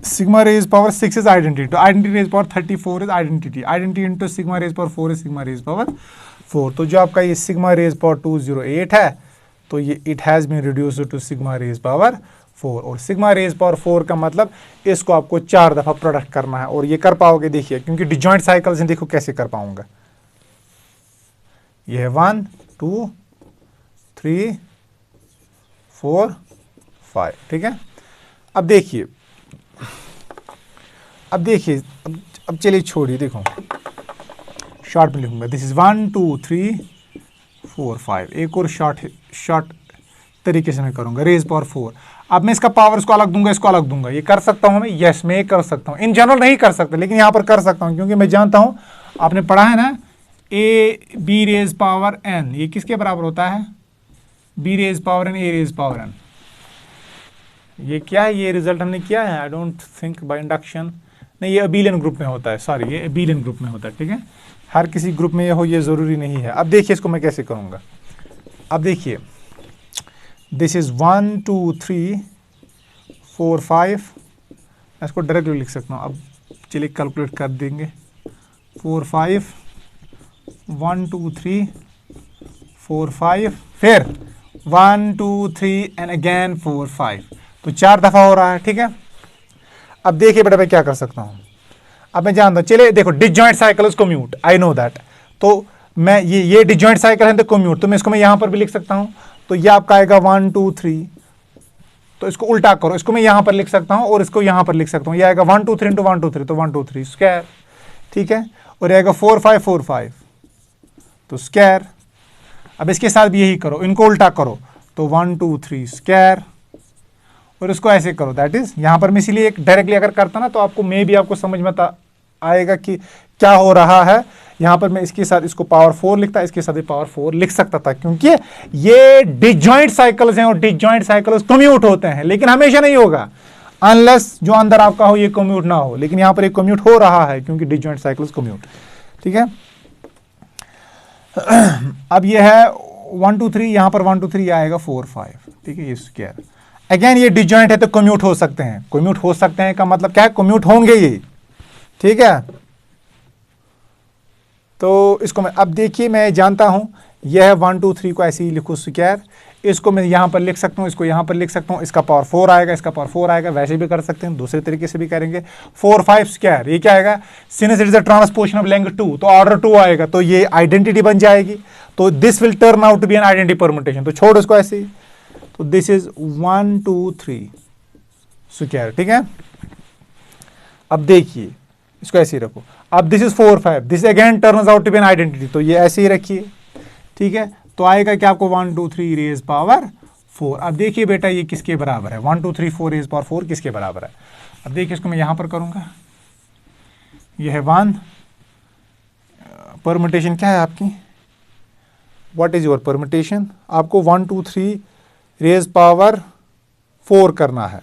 sigma raised power 6 is identity, तो identity raised power 34 is identity into sigma raised power 4 is sigma raised power 4। तो जो आपका ये sigma raised power 208 है, तो ये it has been reduced to sigma raised power 4, और sigma raised power 4 का मतलब इसको आपको 4 दफा प्रोडक्ट करना है, और ये कर पाओगे देखिए, क्योंकि डिजॉइंट साइकिल्स हैं, देखो कैसे कर पाऊंगा। ये है 1 2 3 4 5, ठीक है। अब देखिए अब चलिए छोड़िए, देखो शॉर्ट में लिखूंगा, दिस इज 1 2 3 4 5, एक और शॉर्ट तरीके से मैं करूंगा रेज पावर 4। अब मैं इसका पावर इसको अलग दूंगा, इसको अलग दूंगा, ये कर सकता हूं मैं, यस मैं ये कर सकता हूं, इन जनरल नहीं कर सकता, लेकिन यहां पर कर सकता हूं, क्योंकि मैं जानता हूं, आपने पढ़ा है ना a b raise power n, ये किसके बराबर होता है? B raise power n a raise power n. ये क्या है? ये रिजल्ट हमने किया है, I don't think by induction, नहीं ये अबीलियन ग्रुप में होता है, सॉरी ये अबीलियन ग्रुप में होता है, ठीक है। हर किसी ग्रुप में ये हो ये ज़रूरी नहीं है। अब देखिए इसको मैं कैसे करूँगा, अब देखिए दिस इज़ 1 2 3 4 5, इसको डायरेक्टली लिख सकता हूँ। अब चलिए कैलकुलेट कर देंगे, 4 5 1 2 3 4 5, फिर 1 2 3 एंड अगेन 4 5, तो 4 दफ़ा हो रहा है, ठीक है। अब देखिए बेटा मैं क्या कर सकता हूं, अब मैं जानता हूं, चलिए देखो disjoint cycle is commute, I know that, तो मैं ये डिसजॉइंट साइकिल है तो कम्यूट, तो मैं इसको मैं यहां पर भी लिख सकता हूं, तो ये आपका आएगा 1 2 3, तो इसको उल्टा करो, इसको मैं यहां पर लिख सकता हूं और इसको यहां पर लिख सकता हूं, ये आएगा 1 2 3 इंटू 1 2 3, तो 1 2 3 स्क्वायर, ठीक है, और आएगा 4 5 4 5, तो स्क्वायर। अब इसके साथ भी यही करो, इनको उल्टा करो, तो 1 2 3 स्क्वायर, और इसको ऐसे करो, दैट इज यहां पर मैं इसीलिए एक डायरेक्टली अगर करता ना तो आपको मे भी आपको समझ में आएगा कि क्या हो रहा है। यहां पर मैं इसके साथ इसको पावर 4 लिखता, इसके साथ पावर 4 लिख सकता था, क्योंकि ये डिसजॉइंट साइकिल्स हैं और डिसजॉइंट साइकिल्स कम्यूट होते हैं, लेकिन हमेशा नहीं होगा अनलेस जो अंदर आपका हो ये कम्यूट ना हो, लेकिन यहां पर एक कम्यूट हो रहा है क्योंकि डिसजॉइंट साइकिल्स कम्यूट, ठीक है। अब ये है 1 2 3, यहां पर 1 2 3 आएगा 4 5, ठीक है, ये स्क्वायर। अगेन ये डिसजॉइंट है तो कम्यूट हो सकते हैं, कम्यूट हो सकते हैं का मतलब क्या है, कम्यूट होंगे ये, ठीक है। तो इसको मैं अब देखिए मैं जानता हूं, यह है 1 2 3 को ऐसे ही लिखो स्क्वायर, इसको मैं यहां पर लिख सकता हूं, इसको यहां पर लिख सकता हूं, इसका पावर 4 आएगा, इसका पावर 4 आएगा, वैसे भी कर सकते हैं, दूसरे तरीके से भी करेंगे। 4 5 स्क्वायर, ये क्या आएगा, since it is the transposition of length 2, तो ऑर्डर 2 आएगा, तो ये आइडेंटिटी बन जाएगी, तो this will turn out to be an identity permutation, तो छोड़ इसको ऐसे ही, तो दिस इज 1 2 3 स्क्वायर, ठीक है। अब देखिए इसको ऐसे ही रखो, अब this is 4 5, this again turns out to be an identity, तो ये ऐसे ही रखिए, ठीक है। तो आएगा कि आपको 1 2 3 रेज पावर 4। अब देखिए बेटा ये किसके बराबर है, 1 2 3 4 रेज पावर 4 किसके बराबर है। अब देखिए इसको मैं यहां पर करूंगा, ये है 1, परम्यूटेशन क्या है आपकी, व्हाट इज योर परम्यूटेशन, आपको 1 2 3 रेज पावर 4 करना है,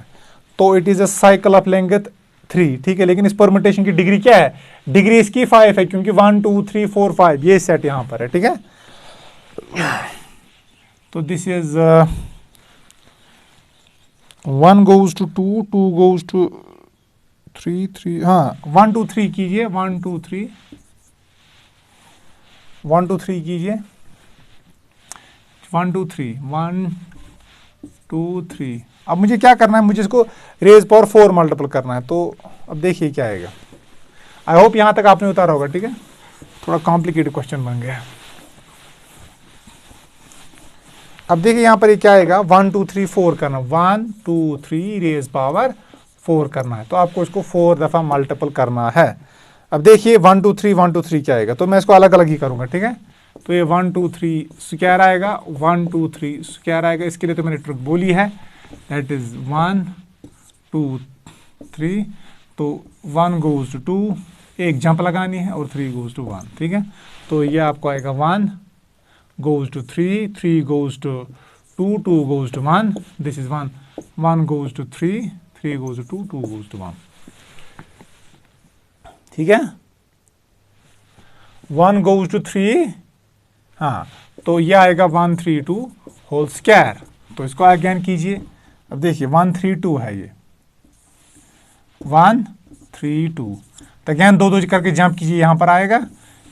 तो it is a cycle of length 3, ठीक है। लेकिन इस परम्यूटेशन की डिग्री क्या है, डिग्री इसकी 5 है, क्योंकि 1 2 3 4 5 ये सेट यहां पर है, ठीक है। तो this is 1 goes to 2, 2 goes to 3 हाँ 1 2 3 कीजिए, 1 2 3 1 2 3 कीजिए, 1 2 3 1 2 3। अब मुझे क्या करना है, मुझे इसको रेज पावर 4 मल्टीपल करना है। तो अब देखिए क्या आएगा। आई होप यहां तक आपने उतारा होगा, ठीक है। थोड़ा कॉम्प्लिकेटेड क्वेश्चन बन गया। अब देखिए यहां पर ये क्या आएगा, 1 2 3 4 करना, 1 2 3 रेज पावर 4 करना है। तो आपको इसको 4 दफा मल्टीपल करना है। अब देखिए 1 2 3 1 2 3 क्या आएगा, तो मैं इसको अलग अलग ही करूंगा, ठीक है। तो ये 1 2 3 स्क्वायर आएगा, 1 2 3 स्क्वायर आएगा। इसके लिए तो मैंने ट्रिक बोली है, दैट इज 1 2 3। तो 1 गोज टू 2, एक जंप लगानी है, और 3 गोज टू 1, ठीक है। तो ये आपको आएगा 1 goes to 3, 3 goes to 2, 2 goes to 1, this is 1, 1 goes to 3, 3 goes to 2, 2 goes to 1, ठीक है। 1 goes to 3, हाँ, तो ये आएगा 1 3 2 होल स्क्वायर। तो इसको अगेन कीजिए। अब देखिए 1 3 2 है, ये 1 3 2, तो अगेन दो दो करके जंप कीजिए, यहां पर आएगा,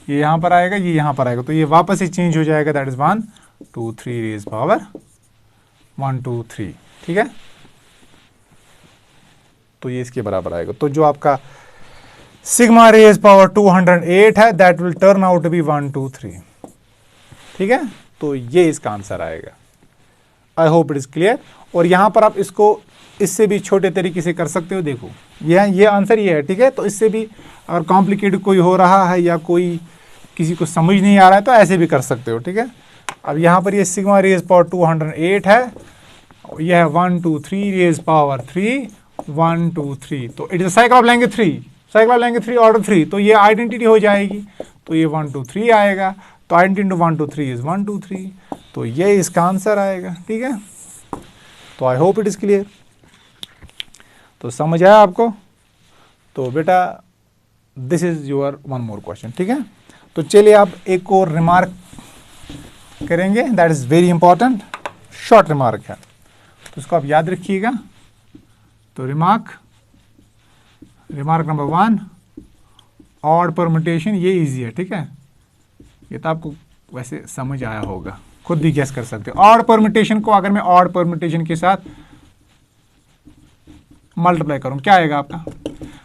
ये यहां पर आएगा, ये यहां पर आएगा, तो ये वापस से चेंज हो जाएगा, दैट इज 1 2 3 रेज पावर 1 2 3, ठीक है। तो ये इसके बराबर आएगा। तो जो आपका सिग्मा रेज पावर 208 है, that will turn out to be 1 2 3, ठीक है। तो ये इसका आंसर आएगा। आई होप इट इज क्लियर। और यहां पर आप इसको इससे भी छोटे तरीके से कर सकते हो। देखो ये आंसर ये है, ठीक है। तो इससे भी अगर कॉम्प्लिकेटेड कोई हो रहा है या कोई किसी को समझ नहीं आ रहा है, तो ऐसे भी कर सकते हो, ठीक है। अब यहाँ पर ये सिग्मा रेज पावर 208 है, यह है 1 2 3 रेज पावर 3 1 2 3। तो it is cycle of length 3, cycle of length 3 order 3। तो ये आइडेंटिटी हो जाएगी, तो ये 1 2 3 आएगा। तो आइडेंटिटी इंटू 1 2 3 इज 1 2 3। तो ये इसका आंसर आएगा, ठीक है। तो I hope it is clear. तो समझ आया आपको। तो बेटा this is your one more question, ठीक है। तो चलिए आप एक और रिमार्क करेंगे, that is very important, short remark है, तो इसको आप याद रखिएगा। तो रिमार्क नंबर 1, ऑड परम्यूटेशन, ये इजी है, ठीक है। ये तो आपको वैसे समझ आया होगा, खुद भी गेस कर सकते हो। ऑड परम्यूटेशन को अगर मैं ऑड परम्यूटेशन के साथ मल्टीप्लाई करूं, क्या आएगा आपका।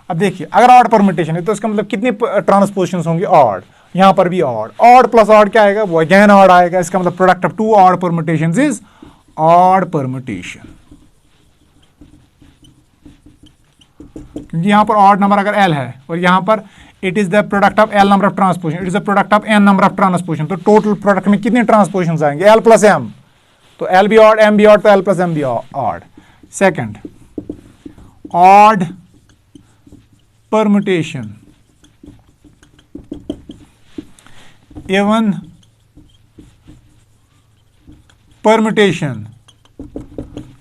अब देखिए अगर ऑड परम्यूटेशन है तो इसका मतलब कितनी ट्रांसपोजिशंस होंगी, ऑड। यहां पर भी ऑड प्लस ऑड क्या आएगा, वो अगेन ऑड आएगा। इसका मतलब product of 2 odd permutations is odd permutation. क्योंकि यहां पर ऑड नंबर अगर l है और यहां पर it is the product of l number of transposition, it is the product of n number of transposition. तो टोटल प्रोडक्ट में कितने ट्रांसपोजिशंस आएंगे, l प्लस m। तो l भी ऑड, m भी ऑड, तो l प्लस m भी odd. Second, odd permutation, even permutation।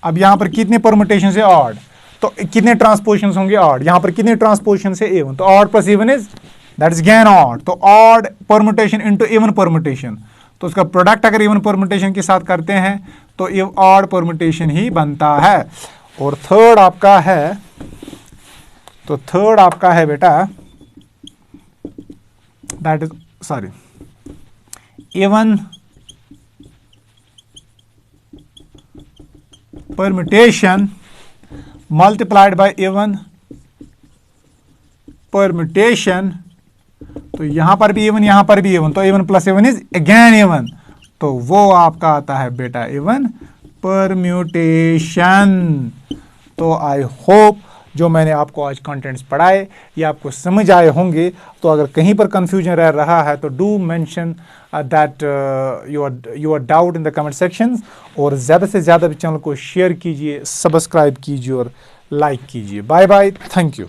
अब यहां पर कितने परम्यूटेशन से ऑड, तो कितने ट्रांसपोजिशंस होंगे ऑड। यहां पर कितने ट्रांसपोजिशन से एवन, तो odd plus even is that is again odd. तो odd permutation into even permutation, तो उसका प्रोडक्ट अगर इवन परम्यूटेशन के साथ करते हैं तो ये ऑड परम्यूटेशन ही बनता है। और थर्ड आपका है, तो थर्ड आपका है बेटा that is sorry even permutation multiplied by even permutation. तो यहां पर भी इवन, यहां पर भी इवन, तो even plus even is again even. तो वो आपका आता है बेटा इवन परम्यूटेशन। तो आई होप जो मैंने आपको आज कंटेंट्स पढ़ाए ये आपको समझ आए होंगे। तो अगर कहीं पर कंफ्यूजन रह रहा है तो do mention that your doubt in the comment sections. और ज़्यादा से ज़्यादा चैनल को शेयर कीजिए, सब्सक्राइब कीजिए और लाइक कीजिए। Bye bye, thank you.